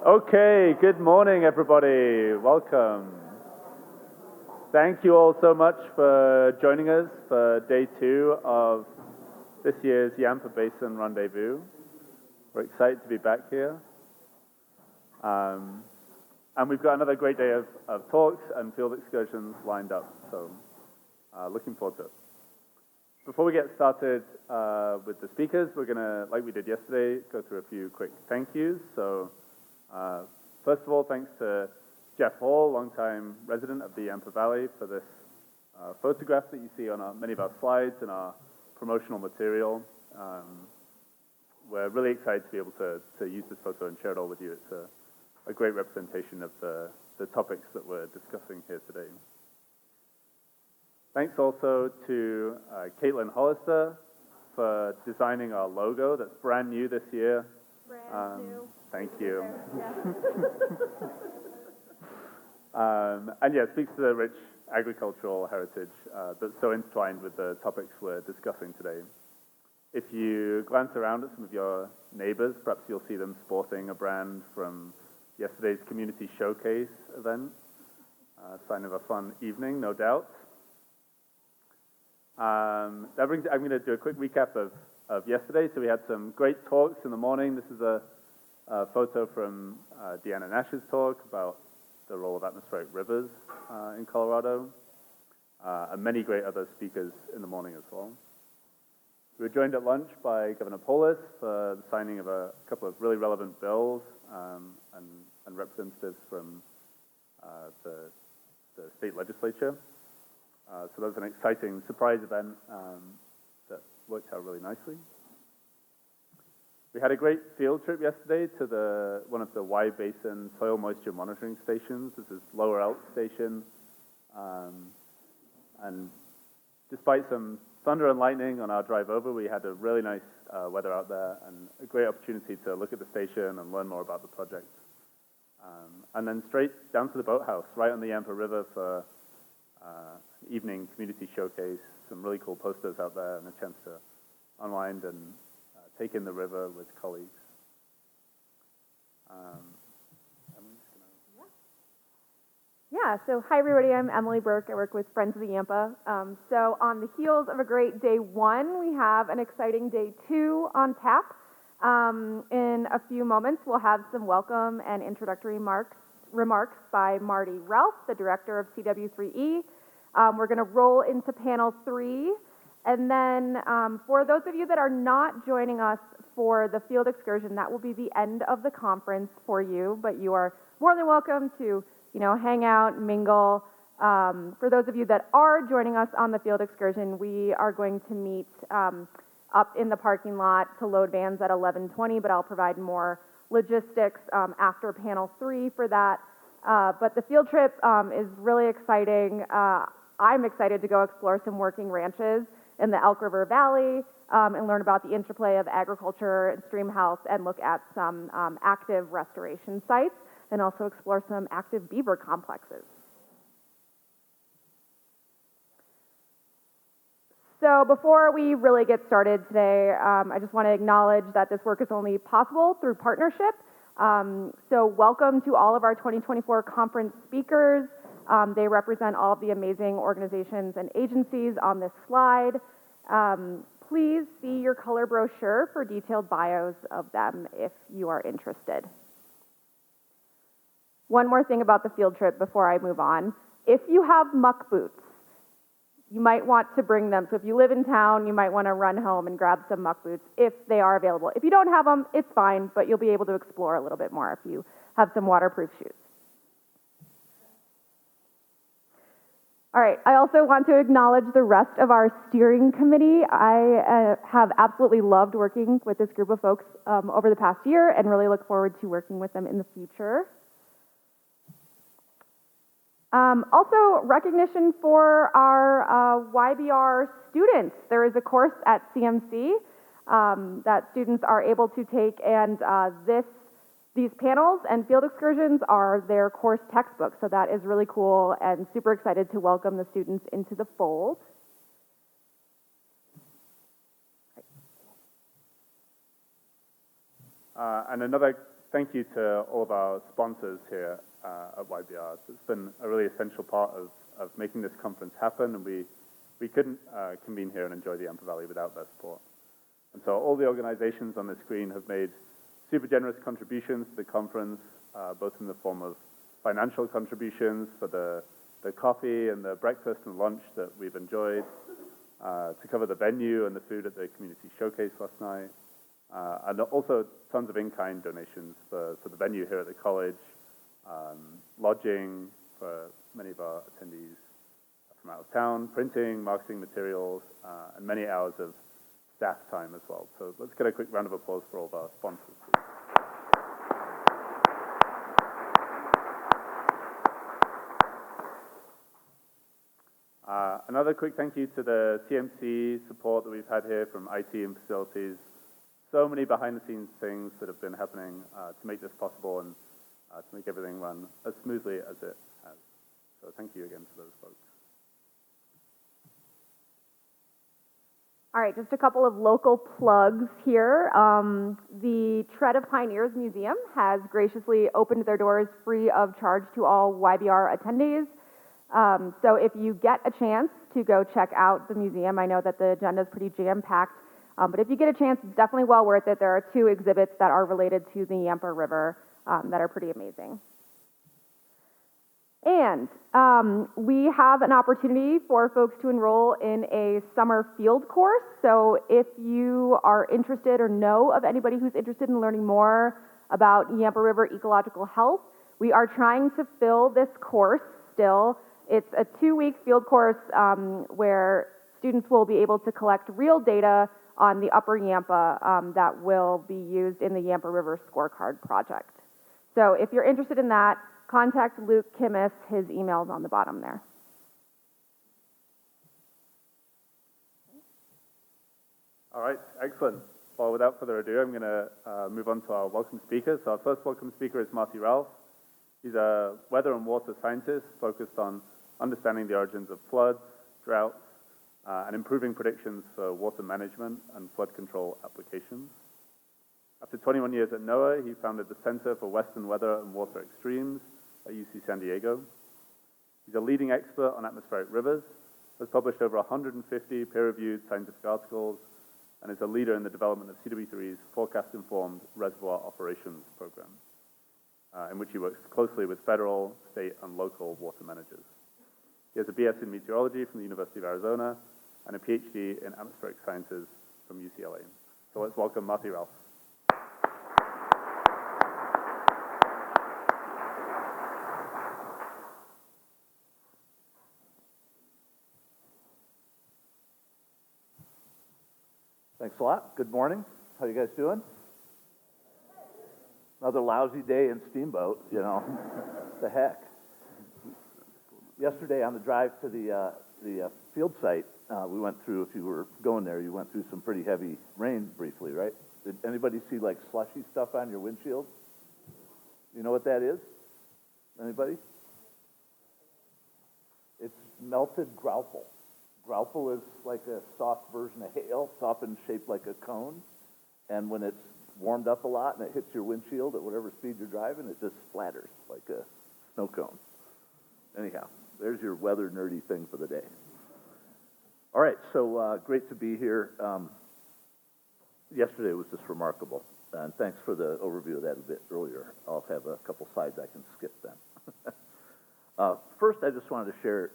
Okay, good morning, everybody. Welcome. Thank you all so much for joining us for day 2 of this year's Yampa Basin Rendezvous. We're excited to be back here. And we've got another great day of talks and field excursions lined up, so looking forward to it. Before we get started with the speakers, we're going to, like we did yesterday, go through a few quick thank yous. So first of all, thanks to Jeff Hall, longtime resident of the Yampa Valley, for this photograph that you see on many of our slides and our promotional material. We're really excited to be able to use this photo and share it all with you. It's a great representation of the topics that we're discussing here today. Thanks also to Caitlin Hollister for designing our logo that's brand new this year. Brand new. Thank you. Yeah. And yeah, it speaks to the rich agricultural heritage that's so entwined with the topics we're discussing today. If you glance around at some of your neighbors, perhaps you'll see them sporting a brand from yesterday's community showcase event. Sign of a fun evening, no doubt. I'm going to do a quick recap of yesterday. So we had some great talks in the morning. This is a photo from Deanna Nash's talk about the role of atmospheric rivers in Colorado, and many great other speakers in the morning as well. We were joined at lunch by Governor Polis for the signing of a couple of really relevant bills and representatives from the state legislature. So that was an exciting surprise event that worked out really nicely. We had a great field trip yesterday to one of the Y Basin soil moisture monitoring stations. This is Lower Elk Station. And despite some thunder and lightning on our drive over, we had a really nice weather out there and a great opportunity to look at the station and learn more about the project. And then straight down to the boathouse, right on the Yampa River for evening community showcase, some really cool posters out there and a chance to unwind and take in the river with colleagues. Yeah, so hi everybody, I'm Emily Burke. I work with Friends of the Yampa. So on the heels of a great day 1, we have an exciting day 2 on tap. In a few moments, we'll have some welcome and introductory remarks by Marty Ralph, the director of CW3E. We're going to roll into panel 3. And then for those of you that are not joining us for the field excursion, that will be the end of the conference for you, but you are more than welcome to, hang out, mingle. For those of you that are joining us on the field excursion, we are going to meet up in the parking lot to load vans at 11:20, but I'll provide more logistics after panel 3 for that. But the field trip is really exciting. I'm excited to go explore some working ranches in the Elk River Valley and learn about the interplay of agriculture and stream health and look at some active restoration sites and also explore some active beaver complexes. So before we really get started today, I just want to acknowledge that this work is only possible through partnership. So welcome to all of our 2024 conference speakers. They represent all of the amazing organizations and agencies on this slide. Please see your color brochure for detailed bios of them if you are interested. One more thing about the field trip before I move on. If you have muck boots, you might want to bring them. So if you live in town, you might want to run home and grab some muck boots if they are available. If you don't have them, it's fine, but you'll be able to explore a little bit more if you have some waterproof shoes. All right, I also want to acknowledge the rest of our steering committee. I have absolutely loved working with this group of folks over the past year and really look forward to working with them in the future. Also, recognition for our YBR students. There is a course at CMC that students are able to take, and these panels and field excursions are their course textbooks, so that is really cool and super excited to welcome the students into the fold. And another thank you to all of our sponsors here at YBR. It's been a really essential part of making this conference happen, and we couldn't convene here and enjoy the Yampa Valley without their support. And so all the organizations on the screen have made super generous contributions to the conference, both in the form of financial contributions for the coffee and the breakfast and lunch that we've enjoyed, to cover the venue and the food at the community showcase last night, and also tons of in-kind donations for the venue here at the college, lodging for many of our attendees from out of town, printing, marketing materials, and many hours of staff time as well. So let's get a quick round of applause for all of our sponsors, please. Another quick thank you to the TMC support that we've had here from IT and facilities. So many behind-the-scenes things that have been happening to make this possible and to make everything run as smoothly as it has. So thank you again to those folks. All right, just a couple of local plugs here. The Tread of Pioneers Museum has graciously opened their doors free of charge to all YBR attendees. So if you get a chance to go check out the museum, I know that the agenda is pretty jam-packed, but if you get a chance, it's definitely well worth it. There are 2 exhibits that are related to the Yampa River that are pretty amazing. And we have an opportunity for folks to enroll in a summer field course. So if you are interested or know of anybody who's interested in learning more about Yampa River ecological health, we are trying to fill this course still. It's a 2-week field course where students will be able to collect real data on the upper Yampa that will be used in the Yampa River Scorecard project. So if you're interested in that, contact Luke Kimmis. His email's on the bottom there. All right, excellent. Well, without further ado, I'm going to move on to our welcome speaker. So our first welcome speaker is Marty Ralph. He's a weather and water scientist focused on understanding the origins of floods, droughts, and improving predictions for water management and flood control applications. After 21 years at NOAA, he founded the Center for Western Weather and Water Extremes at UC San Diego. He's a leading expert on atmospheric rivers, has published over 150 peer-reviewed scientific articles, and is a leader in the development of CW3's Forecast-Informed Reservoir Operations Program, in which he works closely with federal, state, and local water managers. He has a BS in meteorology from the University of Arizona and a PhD in atmospheric sciences from UCLA. So let's welcome Marty Ralph. Thanks a lot. Good morning. How you guys doing? Another lousy day in Steamboat, you know. The heck. Yesterday on the drive to the field site, we went through, if you were going there, you went through some pretty heavy rain briefly, right? Did anybody see like slushy stuff on your windshield? You know what that is? Anybody? It's melted graupel. Graupel is like a soft version of hail, it's often shaped like a cone, and when it's warmed up a lot and it hits your windshield at whatever speed you're driving, it just splatters like a snow cone. Anyhow, there's your weather nerdy thing for the day. All right, so great to be here. Yesterday was just remarkable, and thanks for the overview of that a bit earlier. I'll have a couple slides I can skip then. First, I just wanted to share,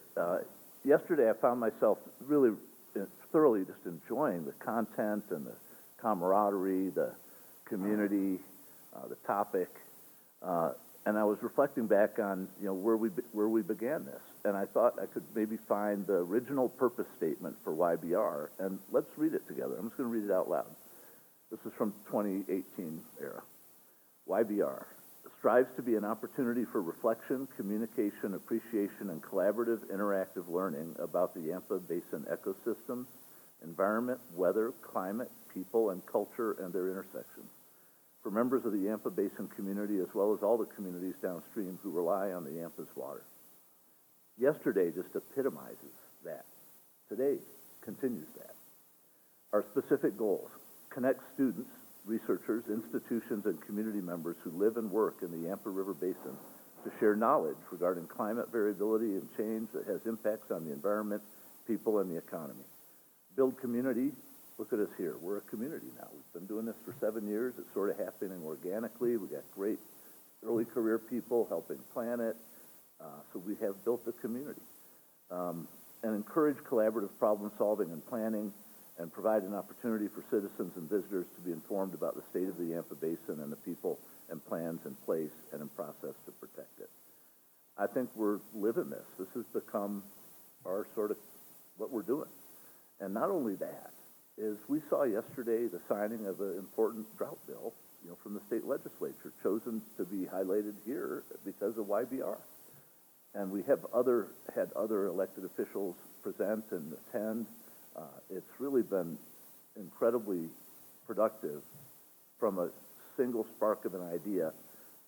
yesterday I found myself really thoroughly just enjoying the content and the camaraderie, the community, the topic, and I was reflecting back on where we began this, and I thought I could maybe find the original purpose statement for YBR, and let's read it together. I'm just going to read it out loud. This is from 2018 era. YBR strives to be an opportunity for reflection, communication, appreciation, and collaborative interactive learning about the Yampa Basin ecosystem, environment, weather, climate, people, and culture, and their intersections. For members of the Yampa Basin community, as well as all the communities downstream who rely on the Yampa's water. Yesterday just epitomizes that. Today continues that. Our specific goals: connect students, researchers, institutions, and community members who live and work in the Yampa River Basin to share knowledge regarding climate variability and change that has impacts on the environment, people, and the economy. Build community. Look at us here. We're a community now. We've been doing this for 7 years. It's sort of happening organically. We got great early career people helping plan it. So we have built a community. And encourage collaborative problem solving and planning, and provide an opportunity for citizens and visitors to be informed about the state of the Yampa Basin and the people and plans in place and in process to protect it. I think we're living this. This has become our sort of what we're doing. And not only that, is we saw yesterday the signing of an important drought bill, from the state legislature, chosen to be highlighted here because of YBR. And we have had other elected officials present and attend. It's really been incredibly productive from a single spark of an idea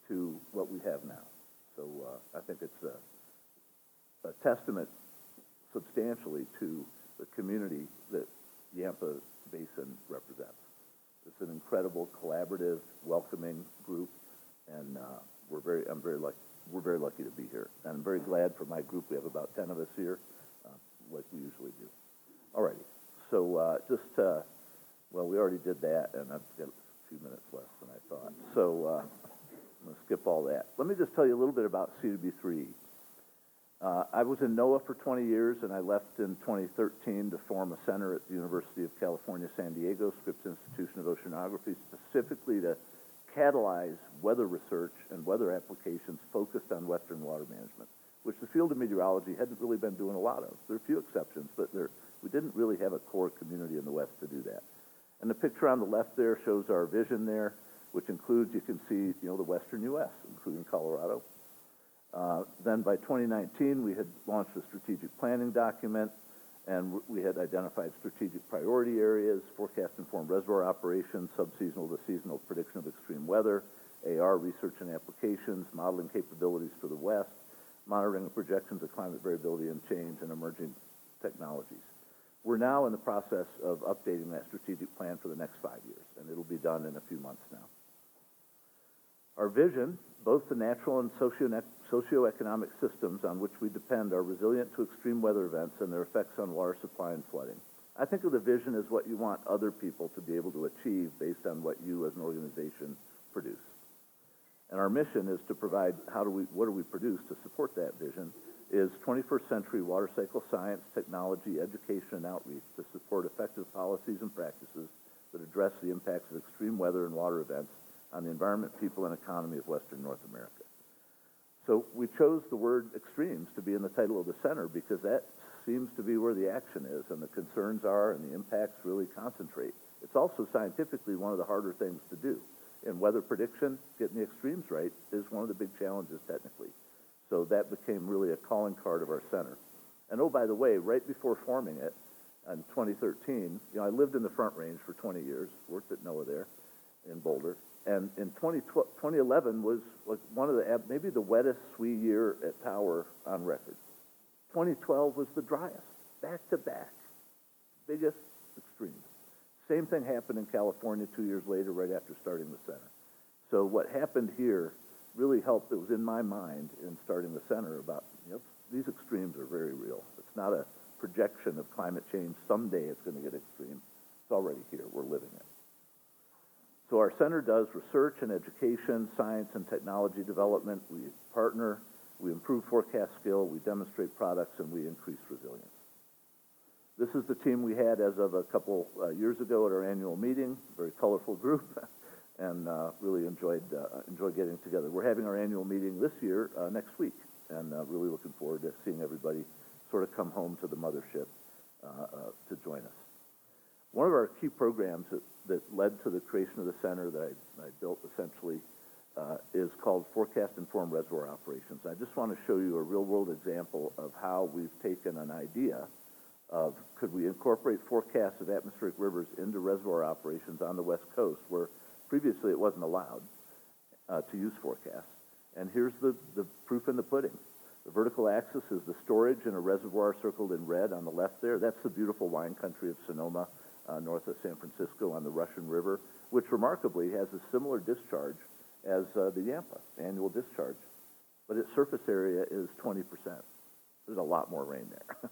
to what we have now. So I think it's a testament substantially to the community that Yampa Basin represents. It's an incredible, collaborative, welcoming group, and we're very lucky to be here. And I'm very glad for my group. We have about 10 of us here, like we usually do. All righty. So well, we already did that, and I've got a few minutes less than I thought. So I'm going to skip all that. Let me just tell you a little bit about CWB3. I was in NOAA for 20 years, and I left in 2013 to form a center at the University of California, San Diego, Scripps Institution of Oceanography, specifically to catalyze weather research and weather applications focused on Western water management, which the field of meteorology hadn't really been doing a lot of. There are a few exceptions, but we didn't really have a core community in the West to do that. And the picture on the left there shows our vision there, which includes, you can see, the Western U.S., including Colorado. Then by 2019, we had launched a strategic planning document, and we had identified strategic priority areas, forecast-informed reservoir operations, subseasonal to seasonal prediction of extreme weather, AR research and applications, modeling capabilities for the West, monitoring and projections of climate variability and change, and emerging technologies. We're now in the process of updating that strategic plan for the next 5 years, and it'll be done in a few months now. Our vision, both the natural and socioeconomic systems on which we depend, are resilient to extreme weather events and their effects on water supply and flooding. I think of the vision as what you want other people to be able to achieve based on what you as an organization produce. And our mission is to provide what do we produce to support that vision is 21st century water cycle science, technology, education, and outreach to support effective policies and practices that address the impacts of extreme weather and water events on the environment, people, and economy of Western North America. So we chose the word extremes to be in the title of the center because that seems to be where the action is and the concerns are and the impacts really concentrate. It's also scientifically one of the harder things to do. In weather prediction, getting the extremes right is one of the big challenges technically. So that became really a calling card of our center. And oh, by the way, right before forming it in 2013, I lived in the Front Range for 20 years, worked at NOAA there in Boulder. And in 2011 was like one of maybe the wettest SWE year at Tower on record. 2012 was the driest, back to back, biggest extremes. Same thing happened in California 2 years later, right after starting the center. So what happened here really helped. It was in my mind in starting the center about, these extremes are very real. It's not a projection of climate change. Someday it's going to get extreme. It's already here. We're living it. So our center does research and education, science and technology development. We partner, we improve forecast skill, we demonstrate products, and we increase resilience. This is the team we had as of a couple years ago at our annual meeting, very colorful group, and really enjoyed getting together. We're having our annual meeting this year, next week, and really looking forward to seeing everybody sort of come home to the mothership to join us. One of our key programs that led to the creation of the center that I built essentially is called Forecast-Informed Reservoir Operations. I just want to show you a real-world example of how we've taken an idea of could we incorporate forecasts of atmospheric rivers into reservoir operations on the West Coast where previously it wasn't allowed to use forecasts. And here's the proof in the pudding. The vertical axis is the storage in a reservoir circled in red on the left there. That's the beautiful wine country of Sonoma, north of San Francisco on the Russian River. which remarkably has a similar discharge as the Yampa annual discharge, but its surface area is 20%. There's a lot more rain there.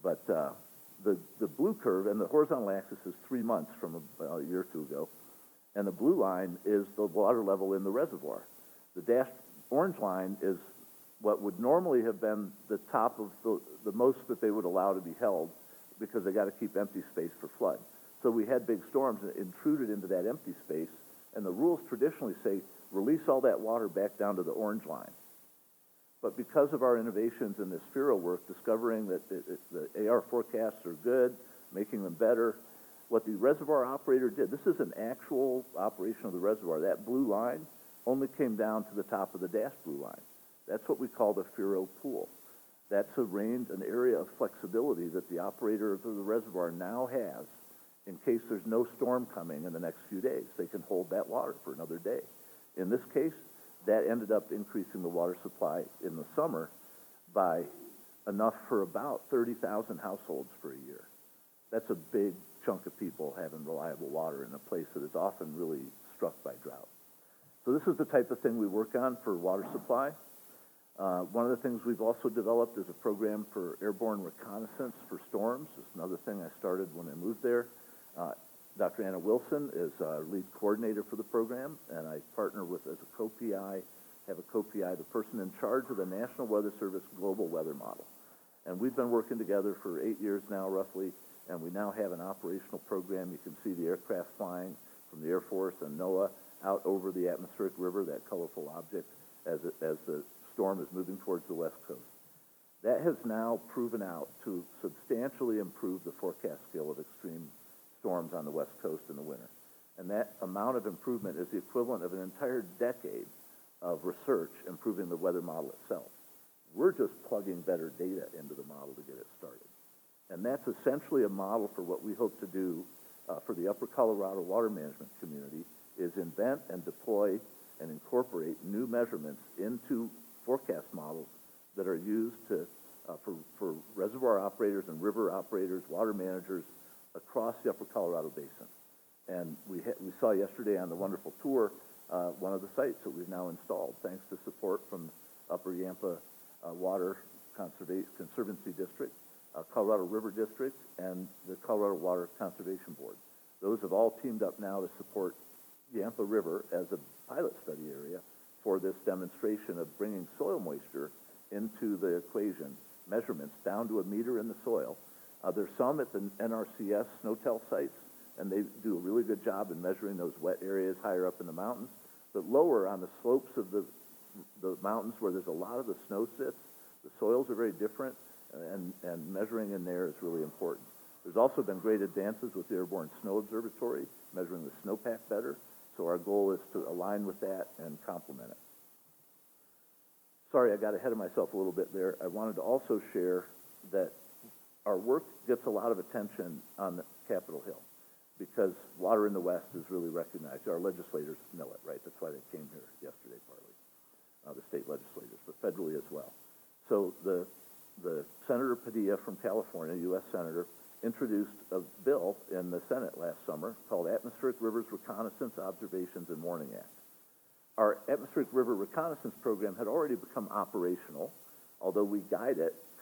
But the blue curve, and the horizontal axis is 3 months from a year or two ago, and the blue line is the water level in the reservoir. The dashed orange line is what would normally have been the top of the most that they would allow to be held, because they got to keep empty space for flood. So we had big storms that intruded into that empty space, and the rules traditionally say release all that water back down to the orange line. But because of our innovations in this Spiro work, discovering that the AR forecasts are good, making them better, what the reservoir operator did, this is an actual operation of the reservoir. That blue line only came down to the top of the dashed blue line. That's what we call the Spiro pool. That's an area of flexibility that the operator of the reservoir now has in case there's no storm coming in the next few days. They can hold that water for another day. In this case, that ended up increasing the water supply in the summer by enough for about 30,000 households for a year. That's a big chunk of people having reliable water in a place that is often really struck by drought. So this is the type of thing we work on for water supply. One of the things we've also developed is a program for airborne reconnaissance for storms. It's another thing I started when I moved there. Dr. Anna Wilson is our lead coordinator for the program, and I partner with, as a co-PI, have a co-PI, the person in charge of the National Weather Service Global Weather Model. And we've been working together for 8 years now, roughly, and we now have an operational program. You can see the aircraft flying from the Air Force and NOAA out over the atmospheric river, that colorful object, as the storm is moving towards the west coast. That has now proven out to substantially improve the forecast skill of extreme storms on the west coast in the winter. And that amount of improvement is the equivalent of an entire decade of research improving the weather model itself. We're just plugging better data into the model to get it started. And that's essentially a model for what we hope to do for the Upper Colorado water management community, is invent and deploy and incorporate new measurements into forecast models that are used for reservoir operators and river operators, water managers across the Upper Colorado Basin. And we saw yesterday on the wonderful tour one of the sites that we've now installed, thanks to support from Upper Yampa Water Conservancy District, Colorado River District, and the Colorado Water Conservation Board. Those have all teamed up now to support Yampa River as a pilot study area for this demonstration of bringing soil moisture into the equation, measurements down to a meter in the soil. There's some at the NRCS SNOTEL sites, and they do a really good job in measuring those wet areas higher up in the mountains. But lower on the slopes of the mountains where there's a lot of the snow sits, the soils are very different, and measuring in there is really important. There's also been great advances with the Airborne Snow Observatory, measuring the snowpack better. So our goal is to align with that and complement it. Sorry, I got ahead of myself a little bit there. I wanted to also share that our work gets a lot of attention on Capitol Hill because water in the West is really recognized. Our legislators know it, right? That's why they came here yesterday, partly, the state legislators, but federally as well. So the Senator Padilla from California, U.S. Senator, introduced a bill in the Senate last summer called Atmospheric Rivers Reconnaissance, Observations, and Warning Act. Our Atmospheric River Reconnaissance program had already become operational, although we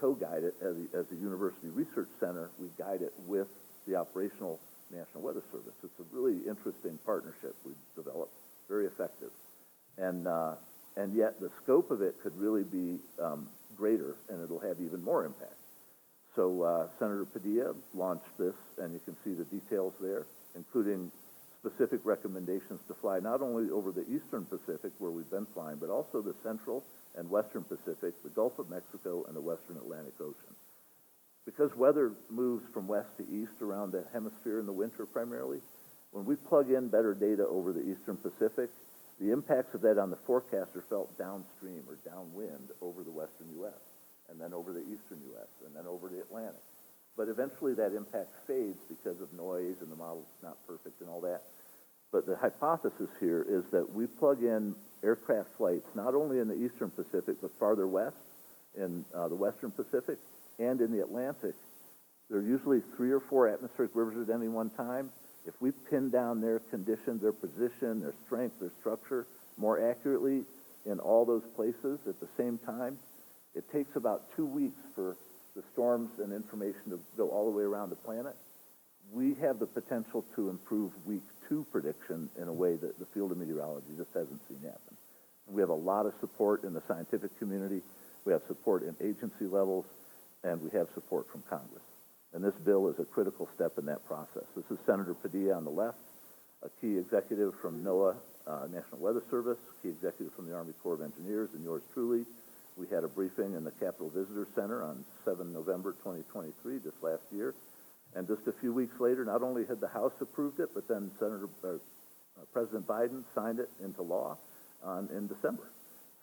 co-guide it as a university research center. We guide it with the operational National Weather Service. It's a really interesting partnership we've developed, very effective. And yet the scope of it could really be greater, and it'll have even more impact. So Senator Padilla launched this, and you can see the details there, including specific recommendations to fly not only over the eastern Pacific, where we've been flying, but also the central and western Pacific, the Gulf of Mexico, and the western Atlantic Ocean. Because weather moves from west to east around the hemisphere in the winter primarily, when we plug in better data over the eastern Pacific, the impacts of that on the forecast are felt downstream or downwind over the western U.S., and then over the eastern U.S., and then over the Atlantic. But eventually that impact fades because of noise and the model's not perfect and all that. But the hypothesis here is that we plug in aircraft flights not only in the eastern Pacific, but farther west in the western Pacific and in the Atlantic. There are usually 3 or 4 atmospheric rivers at any one time, If we pin down their condition, their position, their strength, their structure more accurately in all those places at the same time, it takes about 2 weeks for the storms and information to go all the way around the planet. We have the potential to improve week 2 prediction in a way that the field of meteorology just hasn't seen happen. And we have a lot of support in the scientific community. We have support in agency levels, and we have support from Congress. And this bill is a critical step in that process. This is Senator Padilla on the left, a key executive from NOAA, National Weather Service, key executive from the Army Corps of Engineers, and yours truly. We had a briefing in the Capitol Visitor Center on 7 November 2023, just last year. And just a few weeks later, not only had the House approved it, but then President Biden signed it into law in December.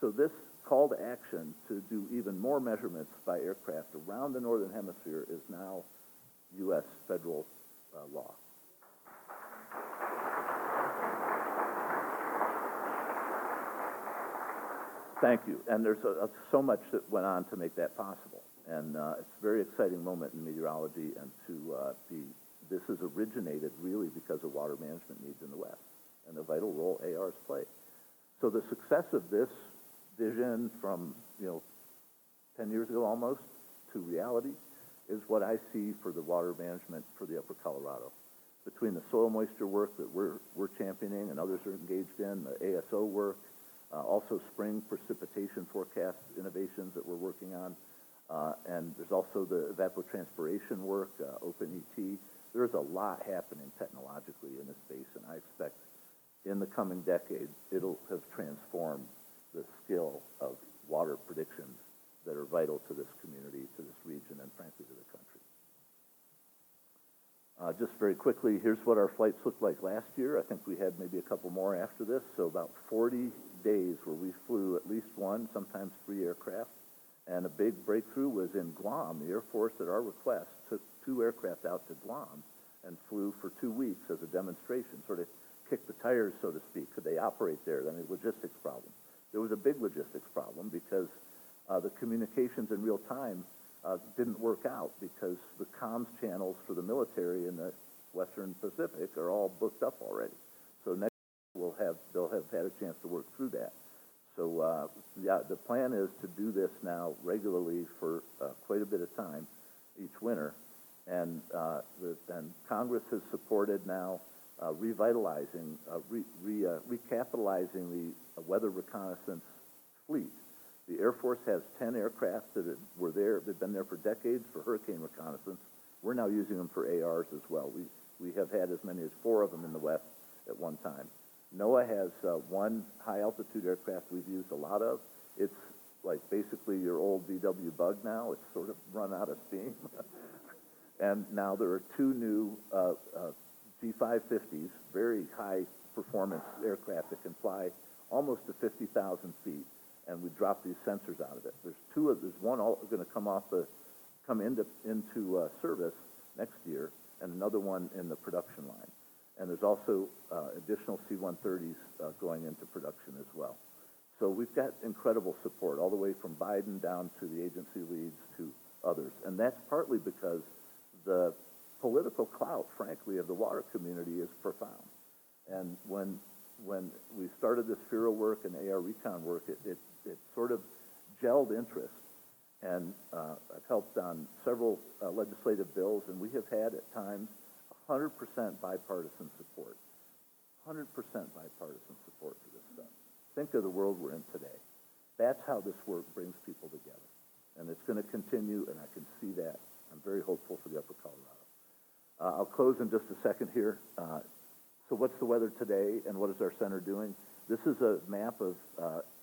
So this call to action to do even more measurements by aircraft around the Northern Hemisphere is now U.S. federal law. Thank you. And there's so much that went on to make that possible. And it's a very exciting moment in meteorology, and this has originated really because of water management needs in the West and the vital role ARs play. So the success of this vision from, 10 years ago almost to reality is what I see for the water management for the Upper Colorado. Between the soil moisture work that we're championing and others are engaged in, the ASO work, also spring precipitation forecast innovations that we're working on, and there's also the evapotranspiration work, OpenET. There's a lot happening technologically in this space, and I expect in the coming decade, it'll have transformed the skill of water predictions that are vital to this community, to this region, and frankly to the country. Just very quickly, here's what our flights looked like last year. I think we had maybe a couple more after this, so about 40 days where we flew at least one, sometimes 3 aircraft. And a big breakthrough was in Guam. The Air Force, at our request, took 2 aircraft out to Guam and flew for 2 weeks as a demonstration, sort of kick the tires, so to speak. Could they operate there? I mean, logistics problem. There was a big logistics problem because the communications in real time didn't work out because the comms channels for the military in the Western Pacific are all booked up already. So next they'll have had a chance to work through that. So the plan is to do this now regularly for quite a bit of time each winter, and Congress has supported now revitalizing, recapitalizing the weather reconnaissance fleet. The Air Force has 10 aircraft that were there. They've been there for decades for hurricane reconnaissance. We're now using them for ARs as well. We have had as many as 4 of them in the West at one time. NOAA has 1 high-altitude aircraft we've used a lot of. It's like basically your old VW Bug now. It's sort of run out of steam. And now there are 2 new G550s, very high-performance aircraft that can fly almost to 50,000 feet. And we drop these sensors out of it. There's one going to come into service next year, and another one in the production line. And there's also additional C-130s going into production as well. So we've got incredible support all the way from Biden down to the agency leads to others. And that's partly because the political clout, frankly, of the water community is profound. And when we started this FIRA work and AR Recon work, it sort of gelled interest. And I've helped on several legislative bills, and we have had at times 100% bipartisan support. 100% bipartisan support for this stuff. Think of the world we're in today. That's how this work brings people together. And it's going to continue, and I can see that. I'm very hopeful for the Upper Colorado. I'll close in just a second here. So what's the weather today, and what is our center doing? This is a map of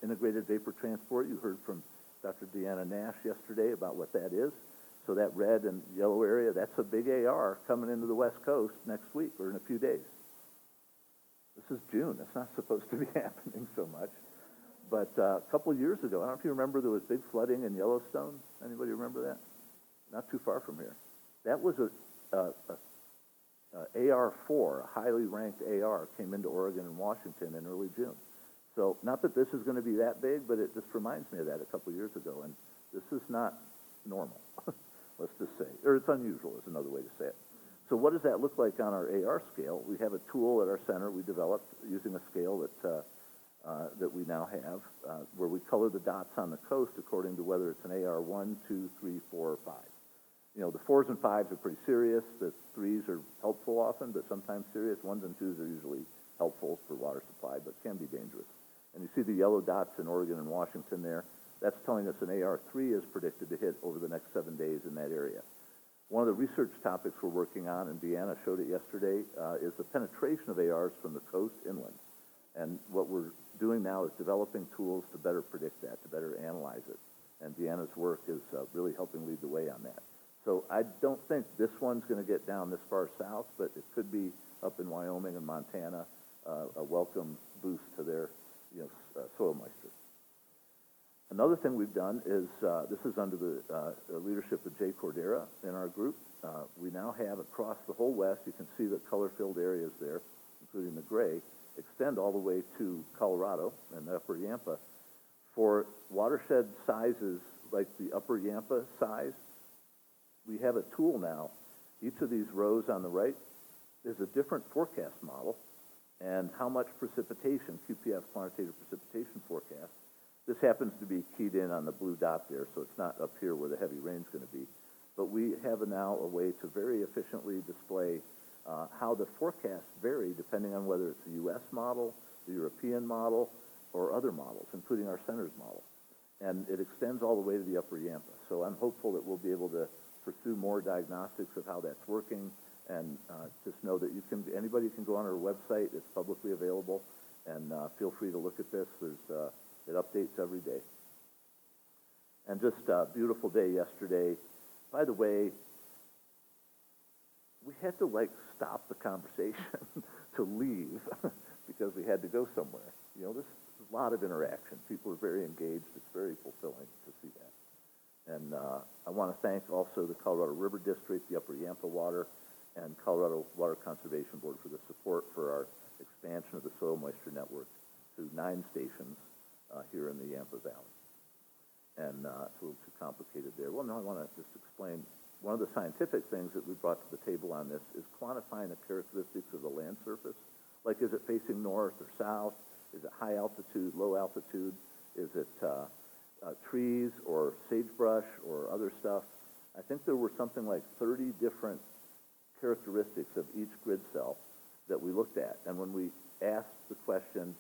integrated vapor transport. You heard from Dr. Deanna Nash yesterday about what that is. So that red and yellow area, that's a big AR coming into the West Coast next week or in a few days. This is June. It's not supposed to be happening so much. But a couple of years ago, I don't know if you remember, there was big flooding in Yellowstone. Anybody remember that? Not too far from here. That was AR-4, a highly ranked AR, came into Oregon and Washington in early June. So not that this is going to be that big, but it just reminds me of that a couple of years ago. And this is not normal, let's just say. Or it's unusual is another way to say it. So what does that look like on our AR scale? We have a tool at our center we developed using a scale that we now have, where we color the dots on the coast according to whether it's an AR 1, 2, 3, 4, or 5. You know, the 4s and 5s are pretty serious. The 3s are helpful often, but sometimes serious. 1s and 2s are usually helpful for water supply, but can be dangerous. And you see the yellow dots in Oregon and Washington there. That's telling us an AR3 is predicted to hit over the next 7 days in that area. One of the research topics we're working on, and Deanna showed it yesterday, is the penetration of ARs from the coast inland. And what we're doing now is developing tools to better predict that, to better analyze it. And Deanna's work is really helping lead the way on that. So I don't think this one's going to get down this far south, but it could be up in Wyoming and Montana, a welcome boost to their soil moisture. Another thing we've done is, this is under the leadership of Jay Cordera in our group. We now have across the whole West, you can see the color-filled areas there, including the gray, extend all the way to Colorado and the upper Yampa. For watershed sizes like the upper Yampa size, we have a tool now. Each of these rows on the right is a different forecast model and how much precipitation, QPF quantitative precipitation forecast. This happens to be keyed in on the blue dot there, so it's not up here where the heavy rain's going to be. But we have now a way to very efficiently display how the forecasts vary depending on whether it's a U.S. model, the European model, or other models, including our center's model. And it extends all the way to the upper Yampa. So I'm hopeful that we'll be able to pursue more diagnostics of how that's working, and just know that anybody can go on our website. It's publicly available, and feel free to look at this. It updates every day. And just a beautiful day yesterday. By the way, we had to stop the conversation to leave because we had to go somewhere. This is a lot of interaction. People are very engaged. It's very fulfilling to see that. And I want to thank also the Colorado River District, the Upper Yampa Water, and Colorado Water Conservation Board for the support for our expansion of the soil moisture network to 9 stations here in the Yampa Valley. And it's a little too complicated there. Well, no, I want to just explain. One of the scientific things that we brought to the table on this is quantifying the characteristics of the land surface. Like, is it facing north or south? Is it high altitude, low altitude? Is it trees or sagebrush or other stuff? I think there were something like 30 different characteristics of each grid cell that we looked at. And when we asked the question,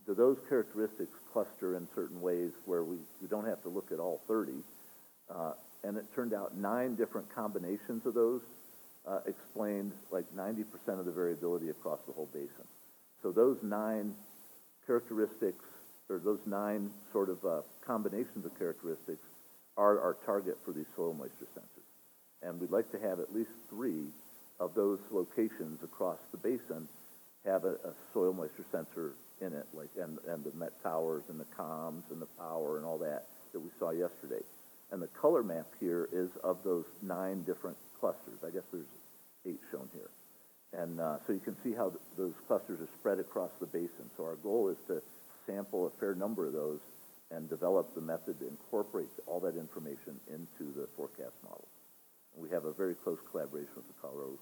do those characteristics cluster in certain ways where we don't have to look at all 30? And it turned out 9 different combinations of those explained like 90% of the variability across the whole basin. So those 9 characteristics, or those 9 sort of combinations of characteristics, are our target for these soil moisture sensors. And we'd like to have at least 3 of those locations across the basin have a soil moisture sensor in it, and the Met towers and the comms and the power and all that we saw yesterday. And the color map here is of those 9 different clusters. I guess there's 8 shown here. And so you can see how those clusters are spread across the basin. So our goal is to sample a fair number of those and develop the method to incorporate all that information into the forecast model. And we have a very close collaboration with the Colorado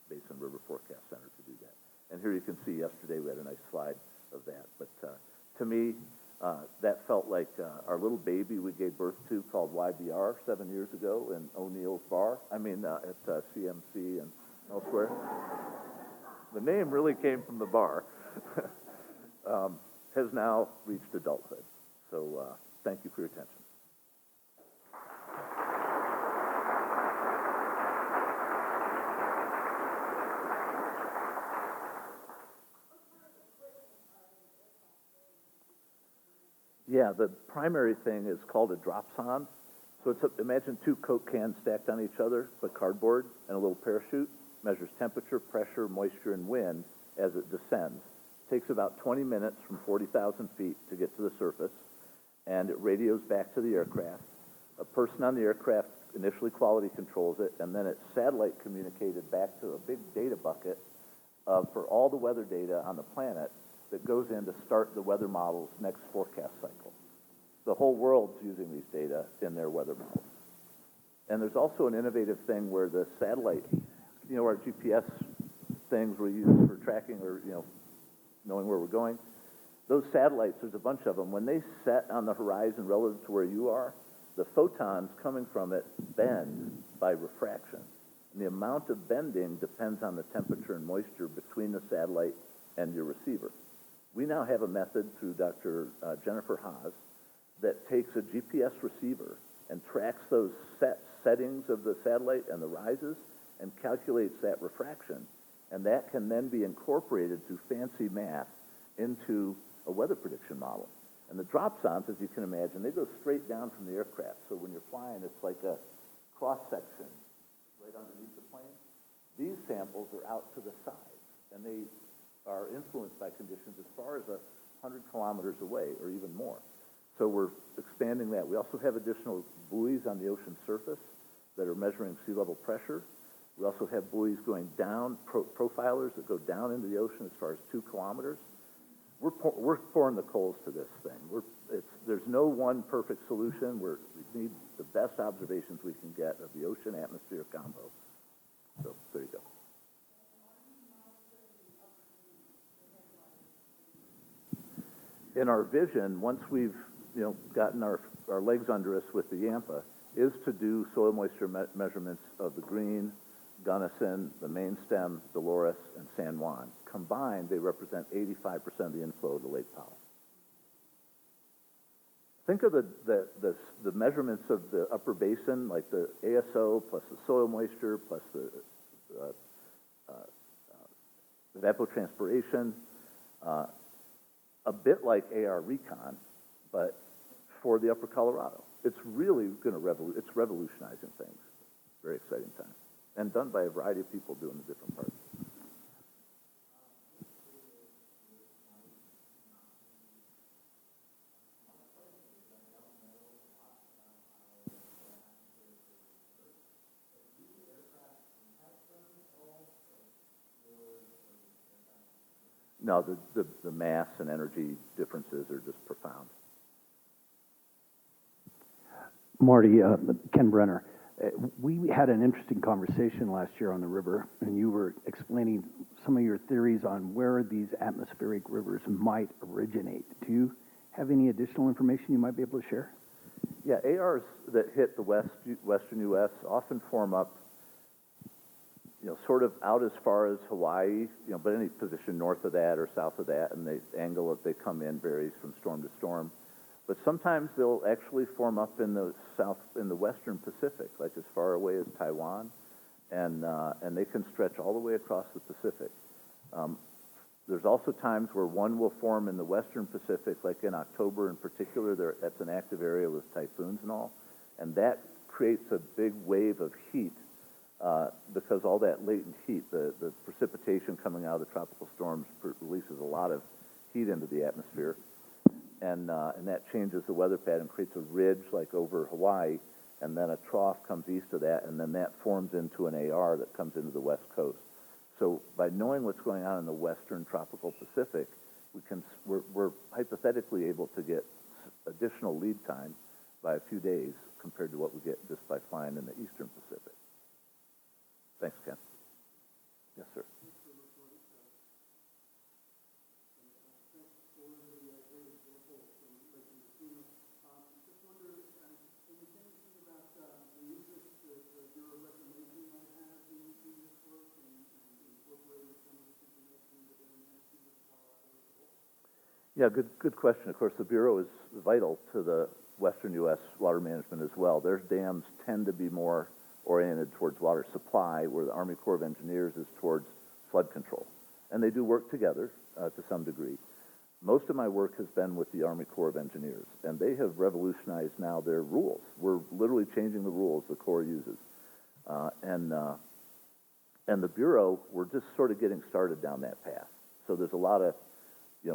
Basin River Forecast Center to do that. And here you can see yesterday we had a nice slide of that. But to me, that felt like our little baby we gave birth to called YBR 7 years ago in O'Neill's Bar. I mean, at CMC and elsewhere. The name really came from the bar. Has now reached adulthood. So thank you for your attention. Yeah, the primary thing is called a drop sonde. So imagine 2 Coke cans stacked on each other, but cardboard, and a little parachute. Measures temperature, pressure, moisture, and wind as it descends. Takes about 20 minutes from 40,000 feet to get to the surface, and it radios back to the aircraft. A person on the aircraft initially quality controls it, and then it's satellite communicated back to a big data bucket for all the weather data on the planet that goes in to start the weather model's next forecast cycle. The whole world's using these data in their weather models. And there's also an innovative thing where the satellite you know, our GPS things we use for tracking or, you know, knowing where we're going, those satellites, there's a bunch of them. When they set on the horizon relative to where you are, the photons coming from it bend by refraction. And the amount of bending depends on the temperature and moisture between the satellite and your receiver. We now have a method through Dr. Jennifer Haas that takes a GPS receiver and tracks those settings of the satellite and the rises and calculates that refraction. And that can then be incorporated through fancy math into a weather prediction model. And the drop-ons, as you can imagine, they go straight down from the aircraft. So when you're flying, it's like a cross-section right underneath the plane. These samples are out to the sides, and they are influenced by conditions as far as 100 kilometers away or even more. So we're expanding that. We also have additional buoys on the ocean surface that are measuring sea level pressure. We also have buoys going down, profilers that go down into the ocean as far as 2 kilometers. We're pouring the coals to this thing. There's no one perfect solution. We need the best observations we can get of the ocean-atmosphere combo. So there you go. In our vision, once we've gotten our legs under us with the Yampa, is to do soil moisture measurements of the Green, Gunnison, the main stem, Dolores, and San Juan. Combined, they represent 85% of the inflow of the Lake Powell. Think of the measurements of the upper basin, like the ASO plus the soil moisture plus the evapotranspiration, a bit like AR Recon, but for the upper Colorado. It's really going to it's revolutionizing things. Very exciting time. And done by a variety of people doing the different parts. No, the mass and energy differences are just profound. Marty, Ken Brenner, we had an interesting conversation last year on the river, and you were explaining some of your theories on where these atmospheric rivers might originate. Do you have any additional information you might be able to share? Yeah, ARs that hit the western U.S. often form up, sort of out as far as Hawaii, but any position north of that or south of that, and the angle that they come in varies from storm to storm. But sometimes they'll actually form up in the western Pacific, like as far away as Taiwan, and they can stretch all the way across the Pacific. There's also times where one will form in the western Pacific, like in October in particular. That's an active area with typhoons and all, and that creates a big wave of heat because all that latent heat, the precipitation coming out of the tropical storms releases a lot of heat into the atmosphere. And that changes the weather pattern, creates a ridge like over Hawaii, and then a trough comes east of that, and then that forms into an AR that comes into the west coast. So by knowing what's going on in the western tropical Pacific, we're hypothetically able to get additional lead time by a few days compared to what we get just by flying in the eastern Pacific. Thanks, Ken. Yes, sir. Yeah, good question. Of course, the Bureau is vital to the western U.S. water management as well. Their dams tend to be more oriented towards water supply, where the Army Corps of Engineers is towards flood control. And they do work together to some degree. Most of my work has been with the Army Corps of Engineers, and they have revolutionized now their rules. We're literally changing the rules the Corps uses. And the Bureau, we're just sort of getting started down that path. So there's a lot of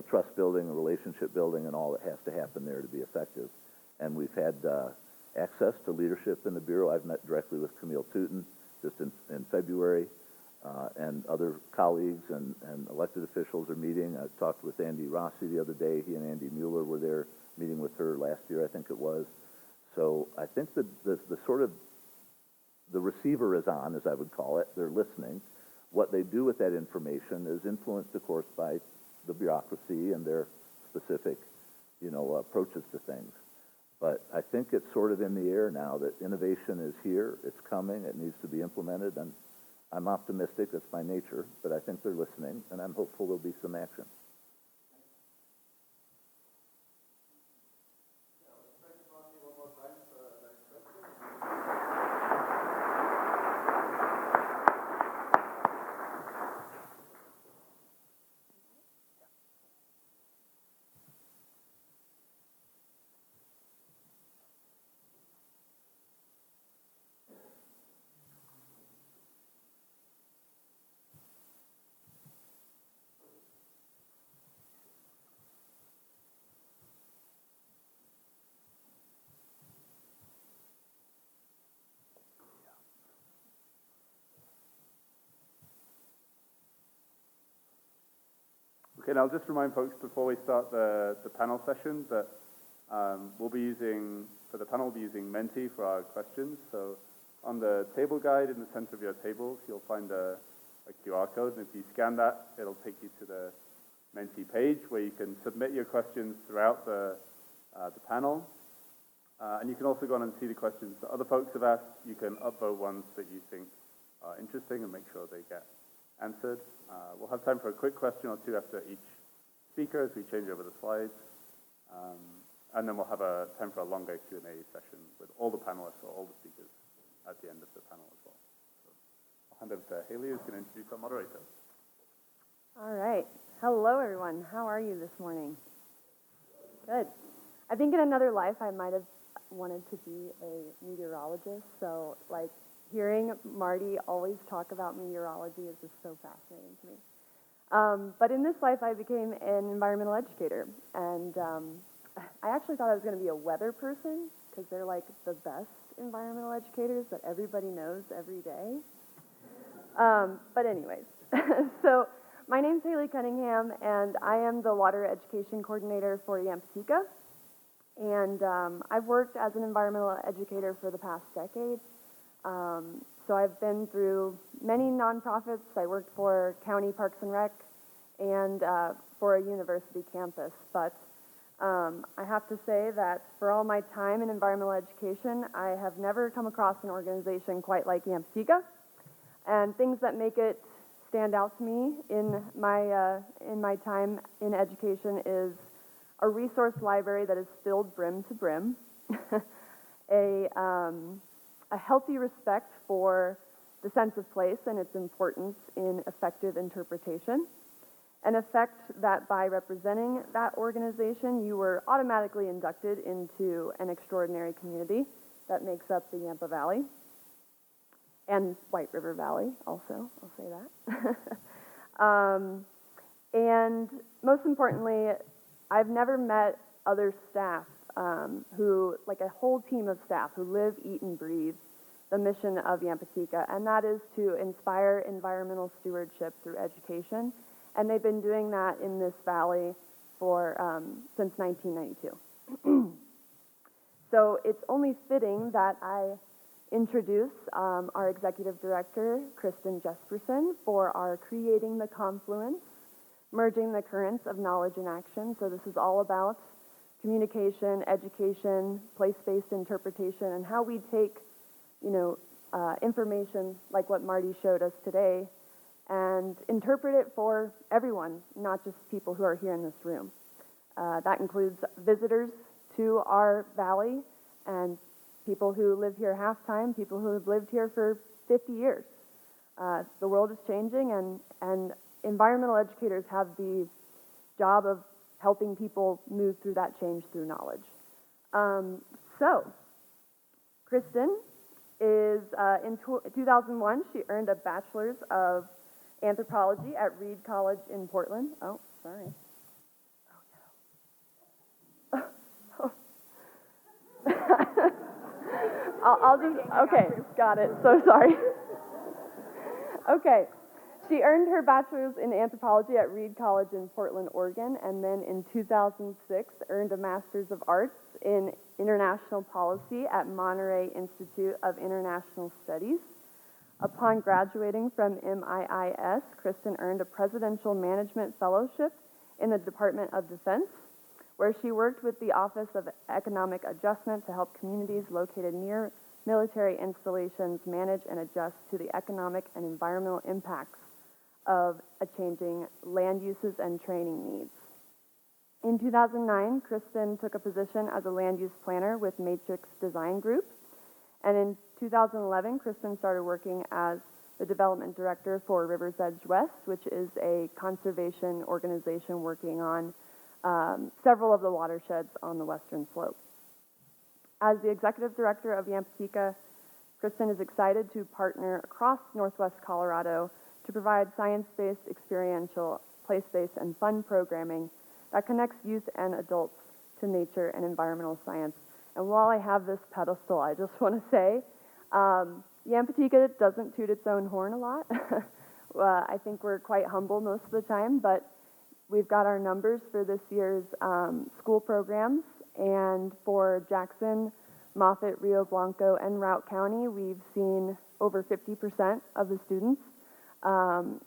trust building and relationship building and all that has to happen there to be effective. And we've had access to leadership in the Bureau. I've met directly with Camille Tootin just in February, and other colleagues and elected officials are meeting. I talked with Andy Rossi the other day. He and Andy Mueller were there meeting with her last year, I think it was. So I think the the receiver is on, as I would call it. They're listening. What they do with that information is influenced, of course, by the bureaucracy and their specific, approaches to things. But I think it's sort of in the air now that innovation is here, it's coming, it needs to be implemented, and I'm optimistic, that's my nature, but I think they're listening, and I'm hopeful there'll be some action. Okay, and I'll just remind folks before we start the panel session that for the panel, we'll be using Menti for our questions. So on the table guide in the center of your tables, you'll find a QR code, and if you scan that, it'll take you to the Menti page where you can submit your questions throughout the panel. And you can also go on and see the questions that other folks have asked. You can upvote ones that you think are interesting and make sure they get answered. We'll have time for a quick question or two after each speaker as we change over the slides. And then we'll have time for a longer Q&A session with all the panelists or all the speakers at the end of the panel as well. So I'll hand over to Haley, who's going to introduce our moderator. All right. Hello, everyone. How are you this morning? Good. I think in another life I might have wanted to be a meteorologist, so hearing Marty always talk about meteorology is just so fascinating to me. But in this life, I became an environmental educator, and I actually thought I was going to be a weather person because they're the best environmental educators that everybody knows every day. But anyways, so my name's Haley Cunningham, and I am the water education coordinator for Yampa. And I've worked as an environmental educator for the past decade. So I've been through many nonprofits. I worked for County Parks and Rec and for a university campus. But I have to say that for all my time in environmental education, I have never come across an organization quite like Yampa. And things that make it stand out to me in my time in education is a resource library that is filled brim to brim, a healthy respect for the sense of place and its importance in effective interpretation, an effect that by representing that organization, you were automatically inducted into an extraordinary community that makes up the Yampa Valley, and White River Valley also, I'll say that. And most importantly, I've never met other staff who, a whole team of staff who live, eat, and breathe the mission of Yampa, and that is to inspire environmental stewardship through education. And they've been doing that in this valley since 1992. So it's only fitting that I introduce our executive director, Kristen Jesperson, for our Creating the Confluence, Merging the Currents of Knowledge and Action. So this is all about communication, education, place-based interpretation, and how we take, information like what Marty showed us today and interpret it for everyone, not just people who are here in this room. That includes visitors to our valley and people who live here half-time, people who have lived here for 50 years. The world is changing, and environmental educators have the job of helping people move through that change through knowledge. So, Kristen is, in 2001, she earned a bachelor's of anthropology at Reed College in Portland. Oh, sorry. Oh, no. I'll just, okay, got it. So sorry. Okay. She earned her bachelor's in anthropology at Reed College in Portland, Oregon, and then in 2006 earned a master's of arts in international policy at Monterey Institute of International Studies. Upon graduating from MIIS, Kristen earned a presidential management fellowship in the Department of Defense, where she worked with the Office of Economic Adjustment to help communities located near military installations manage and adjust to the economic and environmental impacts of a changing land uses and training needs. In 2009, Kristen took a position as a land use planner with Matrix Design Group. And in 2011, Kristen started working as the development director for River's Edge West, which is a conservation organization working on several of the watersheds on the western slope. As the executive director of Yampa, Kristen is excited to partner across Northwest Colorado to provide science-based, experiential, place-based, and fun programming that connects youth and adults to nature and environmental science. And while I have this pedestal, I just want to say, Yampa doesn't toot its own horn a lot. I think we're quite humble most of the time, but we've got our numbers for this year's school programs, and for Jackson, Moffett, Rio Blanco, and Routt County, we've seen over 50% of the students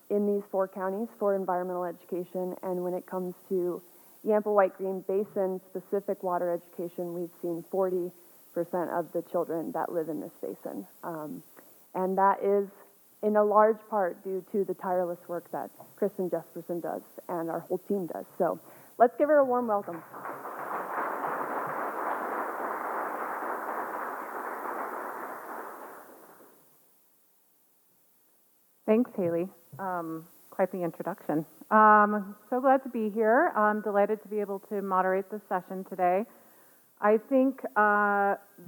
in these 4 counties for environmental education, and when it comes to Yampa White Green Basin specific water education, we've seen 40% of the children that live in this basin. And that is in a large part due to the tireless work that Kristen Jesperson does and our whole team does. So let's give her a warm welcome. Thanks, Haley. Quite the introduction. So glad to be here. I'm delighted to be able to moderate this session today. I think